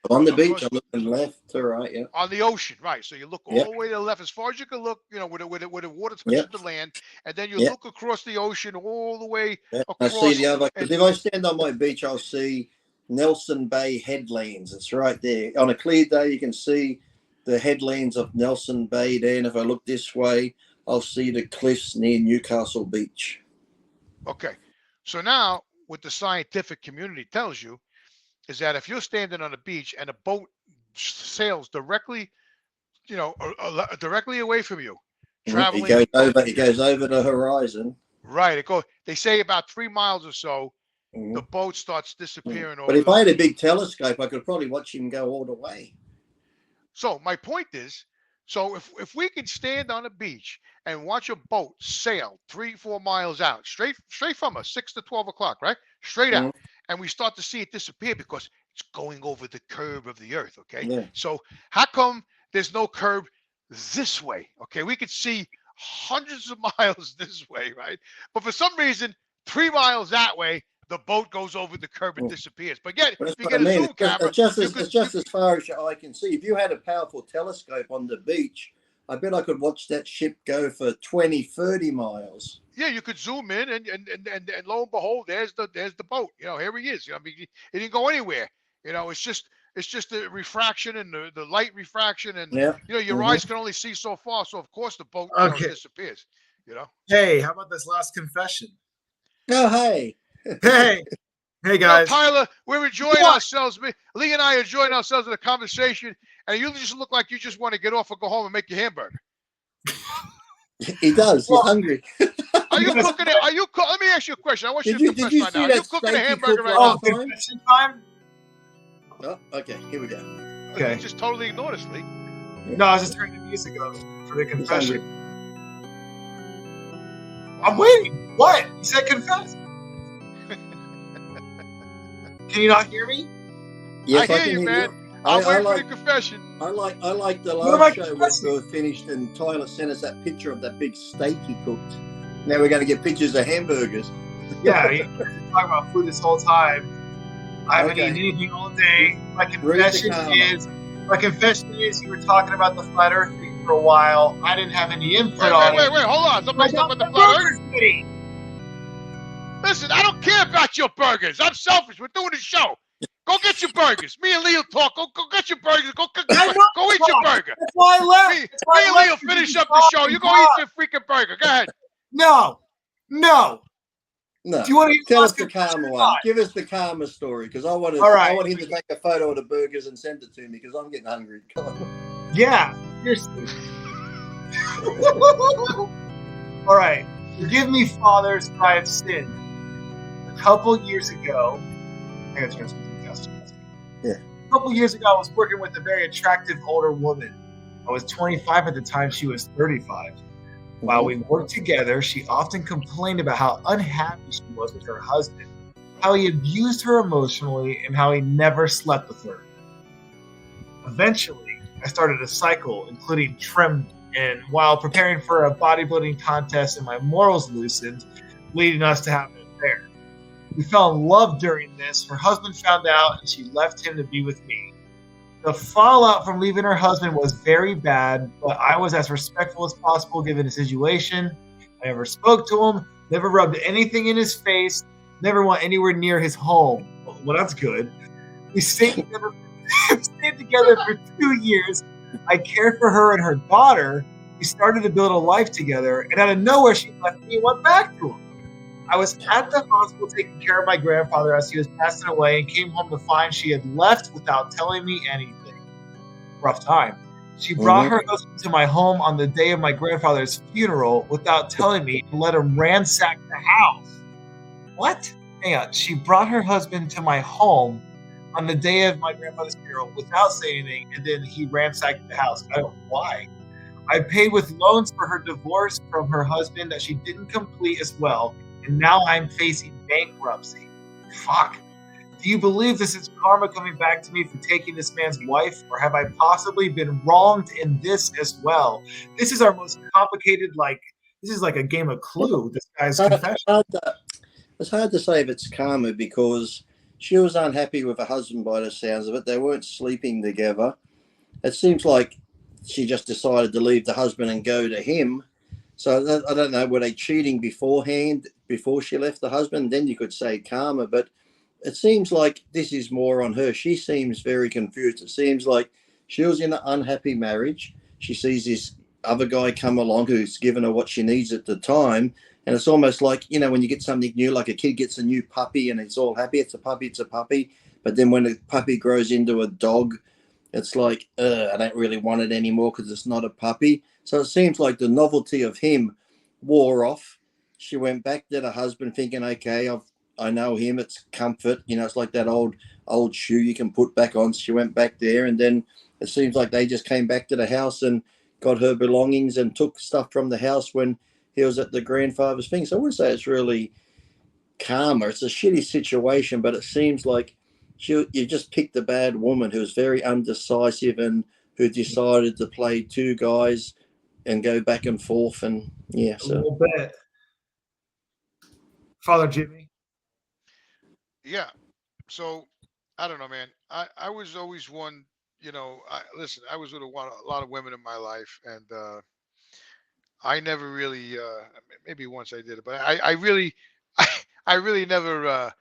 On the beach, I'm looking left to right, yeah. On the ocean, right? So you look all the way to the left, as far as you can look, you know, where the water touches the land, and then you look across the ocean all the way across. I see the other. Because if I stand on my beach, I'll see Nelson Bay headlands. It's right there. On a clear day, you can see the headlands of Nelson Bay there. And if I look this way, I'll see the cliffs near Newcastle Beach. Okay. So now what the scientific community tells you is that if you're standing on a beach and a boat sails directly, directly away from you, traveling. It goes over the horizon. Right. They say about 3 miles or so, the boat starts disappearing. But if I had a big telescope, I could probably watch him go all the way. So my point is, so if we can stand on a beach and watch a boat sail 3-4 miles out, straight from us, 6 to 12 o'clock, right? Straight out. And we start to see it disappear because it's going over the curve of the earth. Okay. Yeah. So how come there's no curve this way? Okay. We could see hundreds of miles this way, right? But for some reason, 3 miles that way, the boat goes over the curve and disappears. But yet, if you get a zoom camera, it's just as far as your eye can see. If you had a powerful telescope on the beach, I bet I could watch that ship go for 20, 30 miles. Yeah, you could zoom in and lo and behold, there's the boat. Here he is. I mean, he didn't go anywhere. It's just the refraction and the light refraction, and your eyes can only see so far. So of course the boat disappears. Hey, how about this last confession? Oh, hey. Hey guys. Tyler, we're enjoying ourselves. Lee and I are enjoying ourselves in a conversation, and you just look like you just want to get off and go home and make your hamburger. He does. He's hungry. Are you cooking it? Let me ask you a question. I want you to confess right now. Are you cooking a hamburger right now? Confession time? Oh, okay. Here we go. Okay. You just totally ignored us, Lee. No, I was just turning the music on for the confession. I'm waiting. What? You said confess. Can you not hear me? Yes, I hear you, man. I'm waiting for the confession. I like the last show where we were finished and Tyler sent us that picture of that big steak he cooked. Now we're going to get pictures of hamburgers. Yeah, you've been talking about food this whole time. I haven't eaten anything all day. My confession is you were talking about the flat earth thing for a while. I didn't have any input on it. Wait, hold on. Somebody's talking about the flat earth. Listen, I don't care about your burgers. I'm selfish. We're doing a show. Go get your burgers. Me and Lee will talk. Go get your burgers. Go eat your burger. That's why I left. Me and Lee will finish up the show. You go eat your freaking burger. Go ahead. No. No. Do you want to tell us the karma one? Give us the karma story, because I want him to take a photo of the burgers and send it to me, because I'm getting hungry. Yeah. Seriously. All right. Forgive me, fathers, for I have sinned. A couple years ago, I got to transfer the cast. Yeah. A couple years ago, I was working with a very attractive older woman. I was 25 at the time. She was 35. While we worked together, she often complained about how unhappy she was with her husband, how he abused her emotionally, and how he never slept with her. Eventually, I started a cycle, including trim, and while preparing for a bodybuilding contest and my morals loosened, leading us to have an affair. We fell in love during this. Her husband found out, and she left him to be with me. The fallout from leaving her husband was very bad, but I was as respectful as possible given the situation. I never spoke to him, never rubbed anything in his face, never went anywhere near his home. Well, that's good. We stayed together for 2 years. I cared for her and her daughter. We started to build a life together, and out of nowhere, she left me and went back to him. I was at the hospital taking care of my grandfather as he was passing away, and came home to find she had left without telling me anything. Rough time. She brought her husband to my home on the day of my grandfather's funeral without telling me, and let him ransack the house. What? Hang on. She brought her husband to my home on the day of my grandfather's funeral without saying anything, and then he ransacked the house. I don't know why. I paid with loans for her divorce from her husband that she didn't complete as well, and now I'm facing bankruptcy. Fuck. Do you believe this is karma coming back to me for taking this man's wife, or have I possibly been wronged in this as well? This is our most complicated, this is like a game of Clue, this guy's confession. It's hard to say if it's karma, because she was unhappy with her husband by the sounds of it. They weren't sleeping together. It seems like she just decided to leave the husband and go to him. So I don't know, were they cheating beforehand, before she left the husband? Then you could say karma. But it seems like this is more on her. She seems very confused. It seems like she was in an unhappy marriage. She sees this other guy come along who's given her what she needs at the time. And it's almost like, you know, when you get something new, like a kid gets a new puppy and it's all happy. It's a puppy, it's a puppy. But then when a puppy grows into a dog, it's like, I don't really want it anymore because it's not a puppy. So it seems like the novelty of him wore off. She went back to the husband thinking, okay, I know him. It's comfort. You know, it's like that old shoe you can put back on. So she went back there, and then it seems like they just came back to the house and got her belongings and took stuff from the house when he was at the grandfather's thing. So I wouldn't say it's really calmer. It's a shitty situation, but it seems like you just picked a bad woman who's very undecisive and who decided to play two guys and go back and forth. And yeah, so. A little bit. Father Jimmy. Yeah. So I don't know, man. I was always one, you know, listen, I was with a lot of women in my life, and I never really, maybe once I did it, but I really, I really never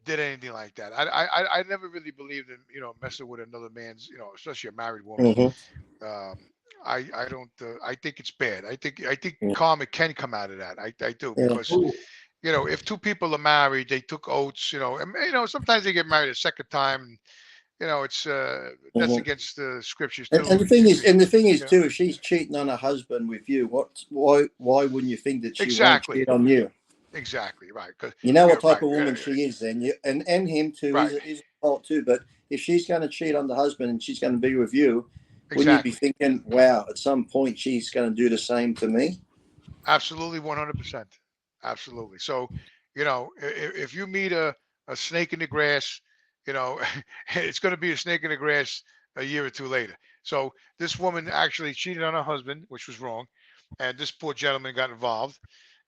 did anything like that. I never really believed in, you know, messing with another man's, you know, especially a married woman. Mm-hmm. I don't. I think it's bad. I think Yeah. karma can come out of that. I do, Yeah. because you know, if two people are married, they took oaths, you know, and you know, sometimes they get married a second time, and you know, it's that's Mm-hmm. against the scriptures And too. the thing is, You know, too, if she's cheating on her husband with you, why wouldn't you think that she won't exactly, cheat on you? exactly, right? Because You know what type right, of woman she is, then you and him too right, is a fault too. But if she's going to cheat on the husband and she's going to be with you, wouldn't you be exactly, thinking, wow, at some point she's going to do the same to me? absolutely, 100%, absolutely. So, you know, if you meet a snake in the grass, you know, it's going to be a snake in the grass a year or two later. So this woman actually cheated on her husband, which was wrong, and this poor gentleman got involved,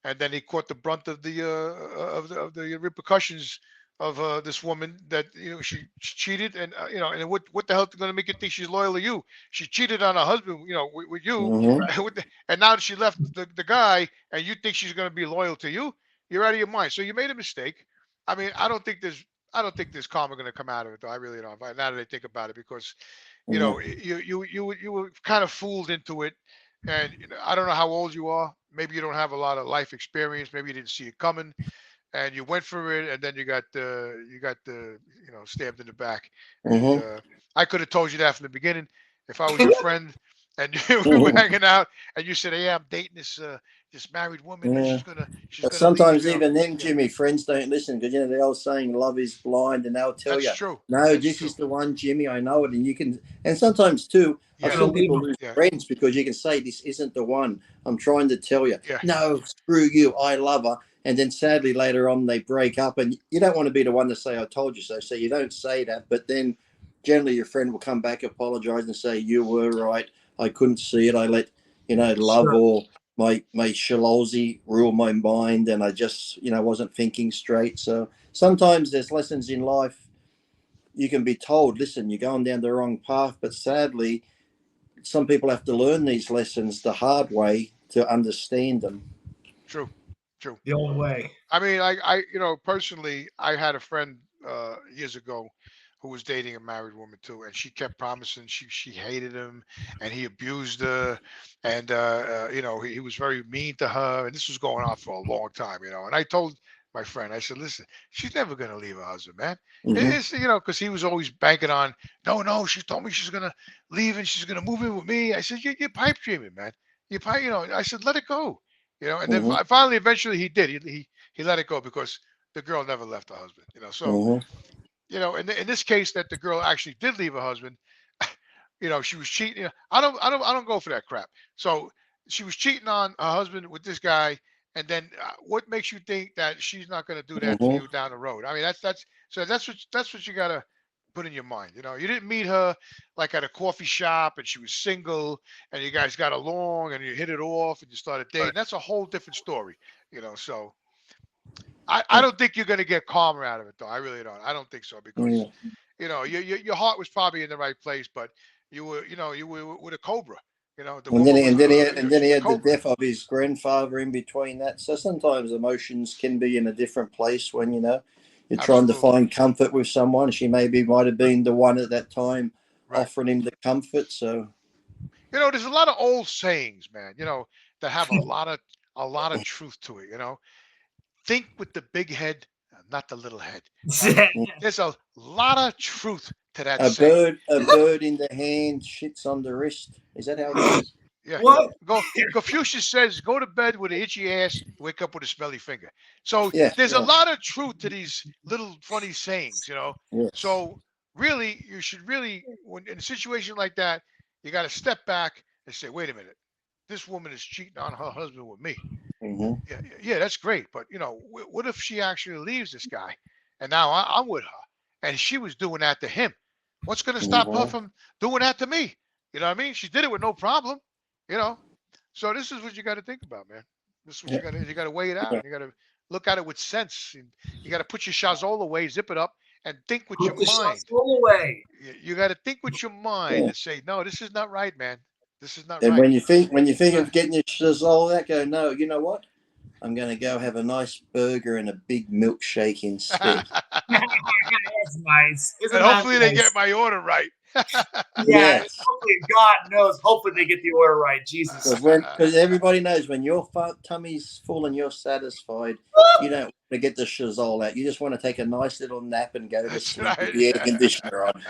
and then he caught the brunt of the of the repercussions of this woman, that you know, she cheated, and you know, and what the hell is going to make you think she's loyal to you? She cheated on her husband, you know, with you, Mm-hmm. and now that she left the guy, and you think she's going to be loyal to you, you're out of your mind. So you made a mistake. I mean, I don't think there's karma going to come out of it, though. I really don't. Now that I think about it, because you know, you were kind of fooled into it, and you know, I don't know how old you are. Maybe you don't have a lot of life experience. Maybe you didn't see it coming, and you went for it, and then you got the you know, stabbed in the back. And Mm-hmm. I could have told you that from the beginning if I was your friend, and we were Mm-hmm. hanging out, and you said, "Hey, I'm dating this married woman, and Yeah. she's But gonna leave." sometimes You know, even then, yeah, Jimmy, friends don't listen because, you know, the old saying, love is blind, and they'll tell that's you, true. no, That's this true. is the one, Jimmy, I know it. And you can, and sometimes too, I've Yeah, Gonna seen leave people them. lose yeah, friends because you can say, this isn't the one. I'm trying to tell you, yeah. no, screw you, I love her. And then sadly later on they break up, and you don't want to be the one to say, I told you so. So you don't say that, but then generally your friend will come back, apologize, and say, you were right. I couldn't see it. I let, you know, love Sure. or my shalozi rule my mind, and I just, you know, wasn't thinking straight. So sometimes there's lessons in life you can be told, listen, you're going down the wrong path, but sadly some people have to learn these lessons the hard way to understand them. True, true. The old way. I mean, you know, personally, I had a friend years ago who was dating a married woman too, and she kept promising she hated him, and he abused her, and you know, he was very mean to her, and this was going on for a long time, you know. And I told my friend, I said, listen, she's never gonna leave her husband, man. Mm-hmm. It's, you know, because he was always banking on, no, she told me she's gonna leave and she's gonna move in with me. I said, you're pipe dreaming, man. You pipe, you know. I said, let it go. You know, and then Mm-hmm. finally, eventually, he did. He let it go because the girl never left her husband. You know, so Mm-hmm. you know, in this case, that the girl actually did leave her husband. You know, she was cheating. You know, I don't go for that crap. So she was cheating on her husband with this guy, and then what makes you think that she's not going to do that to Mm-hmm. you down the road? I mean, that's what you got to put in your mind. You know, you didn't meet her like at a coffee shop and she was single and you guys got along and you hit it off and you started dating. That's a whole different story. You know, so I don't think you're going to get karma out of it, though. I really don't. I don't think so, because Mm-hmm. you know, your heart was probably in the right place, but you were with a cobra. You know, the And then, woman was and then he she's a had the cobra. death of his grandfather in between that. So sometimes emotions can be in a different place when, you know, You're trying to find comfort with someone. She might have been the one at that time offering him the comfort. So, you know, there's a lot of old sayings, man, you know, that have a lot of truth to it, you know. Think with the big head, not the little head. Right? There's a lot of truth to that saying. A bird in the hand, shits on the wrist. Is that how it goes? Yeah. What? Confucius says, go to bed with an itchy ass, wake up with a smelly finger. So there's a lot of truth to these little funny sayings, you know. Yes. So really, you should really, when in a situation like that, you got to step back and say, wait a minute, this woman is cheating on her husband with me. Mm-hmm. Yeah, that's great. But, you know, what if she actually leaves this guy and now I'm with her and she was doing that to him? What's going to stop her from doing that to me? You know what I mean? She did it with no problem. You know, so this is what you got to think about, man. This is what you got to weigh it out. You got to look at it with sense. You got to put your chazol away, zip it up, and think with your mind. Away. You got to think with your mind and say, no, this is not right, man. This is not and right. when you think of getting your shazol out, go, no, you know what? I'm going to go have a nice burger and a big milkshake instead. That's nice. And hopefully they get my order right. Yes. Hopefully, God knows. Hopefully they get the order right. Jesus. Because everybody knows when your tummy's full and you're satisfied, you don't want to get the shazol out. You just want to take a nice little nap and go to sleep with the air conditioner on.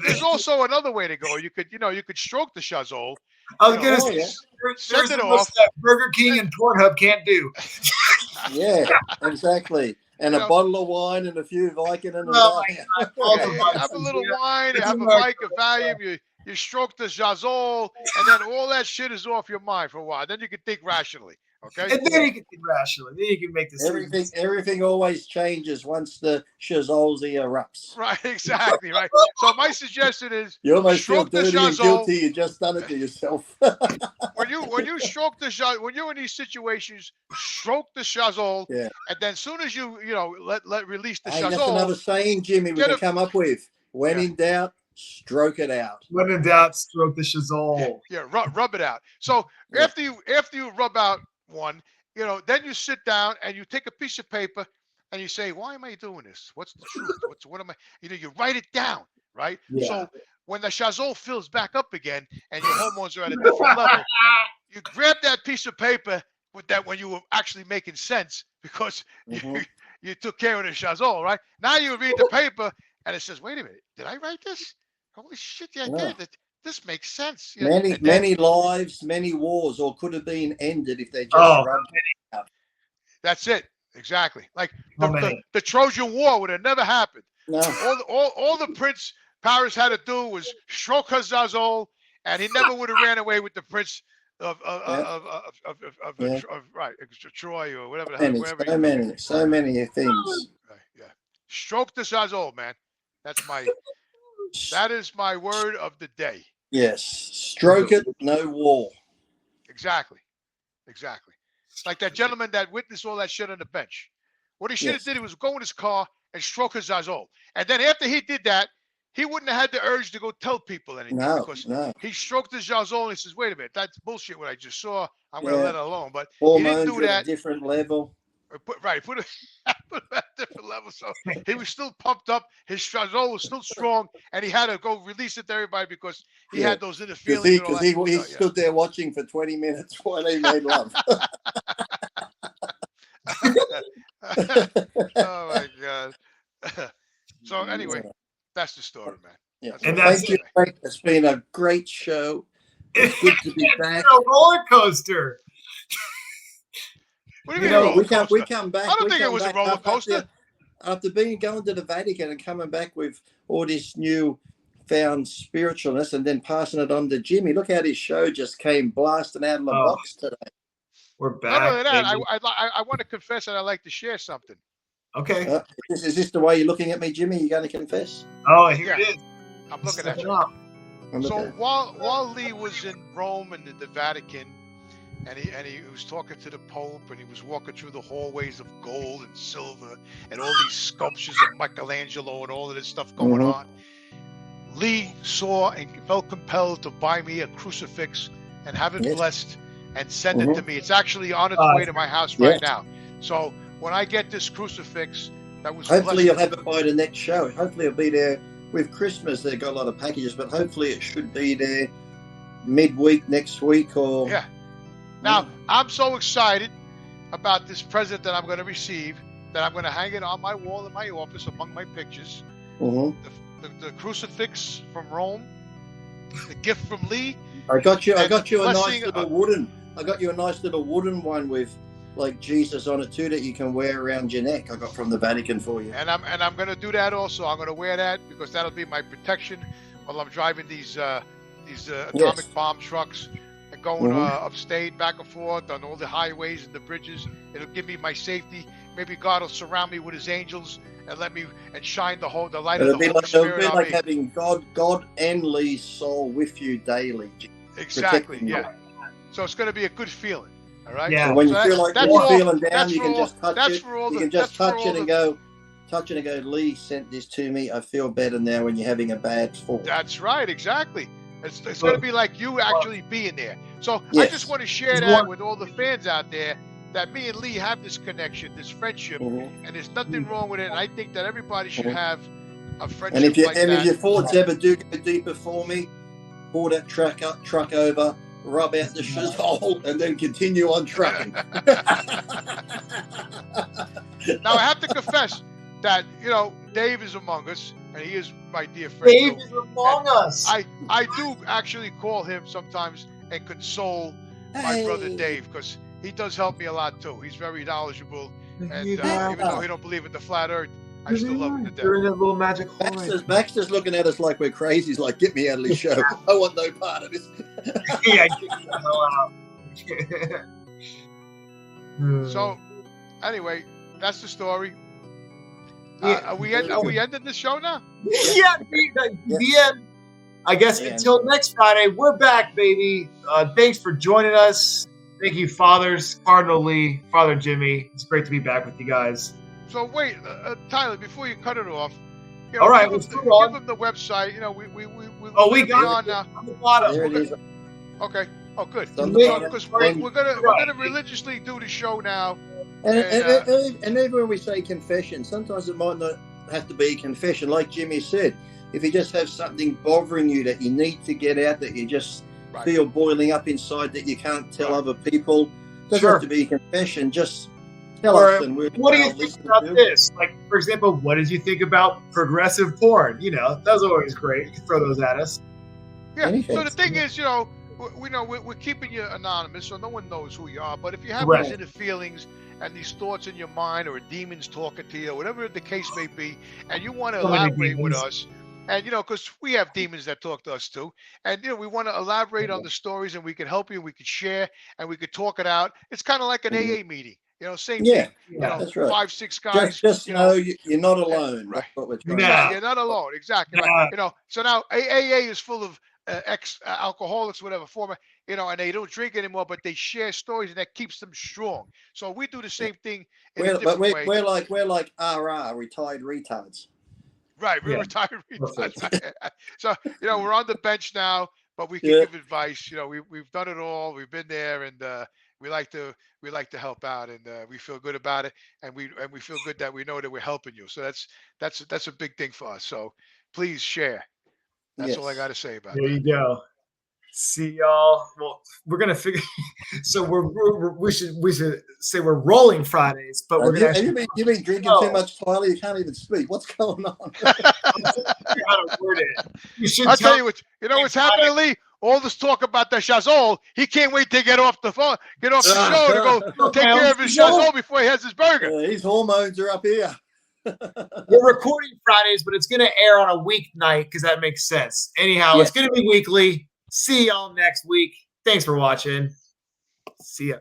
There's also another way to go. You could stroke the shazol. I was going to say, send it off. That Burger King and Pornhub can't do. Yeah, exactly. And a bottle of wine and a few Vicodin. Have a little wine, have a mic of Valium, you stroke the jazol, and then all that shit is off your mind for a while. Then you can think rationally. Okay. And then you can think rationally. Then you can make decisions. Everything always changes once the shazolzi erupts. Right, exactly, right. So my suggestion is you almost feel dirty and guilty. You just done it to yourself. when you stroke the shazol, when you're in these situations, stroke the shazol, and then as soon as you let release the shazol. That's another saying, Jimmy, we can come up with. When in doubt, stroke it out. When in doubt, stroke the shazol. Yeah, rub it out. So after you rub out one, then you sit down and you take a piece of paper and you say, why am I doing this? What's the truth? What am I? You write it down, right? Yeah. So when the shazol fills back up again and your hormones are at a different level, you grab that piece of paper with that when you were actually making sense because you took care of the shazol, right? Now you read the paper and it says, wait a minute, did I write this? Holy shit, I did. This makes sense. Many lives, many wars, or could have been ended if they just run out. That's it. Exactly. Like the Trojan War would have never happened. No. All the Prince Paris had to do was stroke her zazol, and he never would have ran away with the Prince of Troy or whatever. So many things. Right, yeah. Stroke the zazol, man. That is my word of the day. Yes. Stroke it, no war. Exactly. Like that gentleman that witnessed all that shit on the bench. What he should have did was go in his car and stroke his zazol. And then after he did that, he wouldn't have had the urge to go tell people anything. He stroked his zazol and he says, wait a minute, that's bullshit what I just saw. I'm going to let it alone. But he didn't do that. At a different level. Put it at a different level. So he was still pumped up. His shazol was still strong, and he had to go release it to everybody because he had those inner feelings. Because he stood there watching for 20 minutes while they made love. Oh my God. So anyway, that's the story, man. Yeah. Thank you. It's been a great show. It's good to be back. It's a roller coaster. What do you mean we come back. I don't think it was a roller coaster. After going to the Vatican and coming back with all this new found spiritualness and then passing it on to Jimmy. Look how this show just came blasting out of the box today. We're back. Not only that, I want to confess that I'd like to share something. Okay. Is this the way you're looking at me, Jimmy? You going to confess? Oh, here it is. I'm looking at you. So while Lee was in Rome and the Vatican, and he was talking to the Pope, and he was walking through the hallways of gold and silver and all these sculptures of Michelangelo and all of this stuff going on, Lee saw and felt compelled to buy me a crucifix and have it blessed and send it to me. It's actually on its way to my house right now. So when I get this crucifix that was hopefully blessed, you'll have it by the next show. Hopefully it'll be there with Christmas. They've got a lot of packages, but hopefully it should be there midweek next week or yeah. Now I'm so excited about this present that I'm going to receive that I'm going to hang it on my wall in my office among my pictures. The crucifix from Rome, the gift from Lee. I got you a nice little wooden. I got you a nice little wooden one with like Jesus on it too that you can wear around your neck. I got from the Vatican for you. And I'm going to do that also. I'm going to wear that because that'll be my protection while I'm driving these atomic bomb trucks and going upstate, back and forth on all the highways and the bridges. It'll give me my safety. Maybe God will surround me with His angels and let me shine the light of the Holy Spirit on me. It'll be like having God and Lee's soul with you daily. Exactly. Yeah. So it's going to be a good feeling. All right. Yeah. So when you feel like you're feeling down, you can just touch it. You can just touch it and go. Touch it and go, Lee sent this to me. I feel better now when you're having a bad fall. That's right. Exactly. It's going to be like you actually being there. So I just want to share that with all the fans out there, that me and Lee have this connection, this friendship, and there's nothing wrong with it. And I think that everybody should have a friendship like that. And if your thoughts ever do go deeper for me, pull that truck over, rub out the shizzle, and then continue on trucking. Now I have to confess that, Dave is among us, and he is my dear friend. Dave is among us. I do actually call him sometimes and console my brother Dave, because he does help me a lot too. He's very knowledgeable, and even though he don't believe in the flat earth, I still love him to death. You're in a little magic hole. Baxter's looking at us like we're crazy. He's like, get me out of this show. I want no part of this. Yeah, get the hell out. So, anyway, that's the story. Are we ending this show now? Yeah, the end. I guess until next Friday, we're back, baby. Thanks for joining us. Thank you, Fathers, Cardinal Lee, Father Jimmy. It's great to be back with you guys. So wait, Tyler, before you cut it off, all right, give them the website. We got on now. On the bottom. There it is. Okay. Oh, good. Because we're gonna religiously do the show now. And even when we say confession, sometimes it might not have to be a confession. Like Jimmy said, if you just have something bothering you that you need to get out, that you just feel boiling up inside that you can't tell other people, doesn't have to be a confession. Just tell us. And what do you think about this? Like, for example, what did you think about progressive porn? That's always great. You can throw those at us. Yeah. So the thing is, we're keeping you anonymous, so no one knows who you are. But if you have these inner feelings and these thoughts in your mind, or demons talking to you, or whatever the case may be, and you want to elaborate with us, and because we have demons that talk to us too, and we want to elaborate on the stories, and we can help you, we can share, and we can talk it out. It's kind of like an AA meeting, same thing. That's right. 5-6 guys. Just know you're not alone. Right. That's what we're trying to you're not alone. Exactly. Right. So now AA is full of ex-alcoholics, whatever format, and they don't drink anymore, but they share stories, and that keeps them strong. So we do the same thing in a different way. We're like RR, retired retards. Right, we're retired retards. So we're on the bench now, but we can give advice. We've done it all. We've been there, and we like to help out, and we feel good about it, and we feel good that we know that we're helping you. So that's a big thing for us. So please share. That's all I got to say about it. There you go. See y'all. Well, we're gonna figure. So we should say we're rolling Fridays, but we're gonna. You've been drinking too much, Tyler. You can't even speak. What's going on? How to word it. I'll tell you what. What's happening, Lee? All this talk about the Chazol, he can't wait to get off the phone, get off the show to go take care of his Chazol before he has his burger. His hormones are up here. We're recording Fridays, but it's going to air on a weeknight because that makes sense. Anyhow, It's going to be weekly. See y'all next week. Thanks for watching. See ya.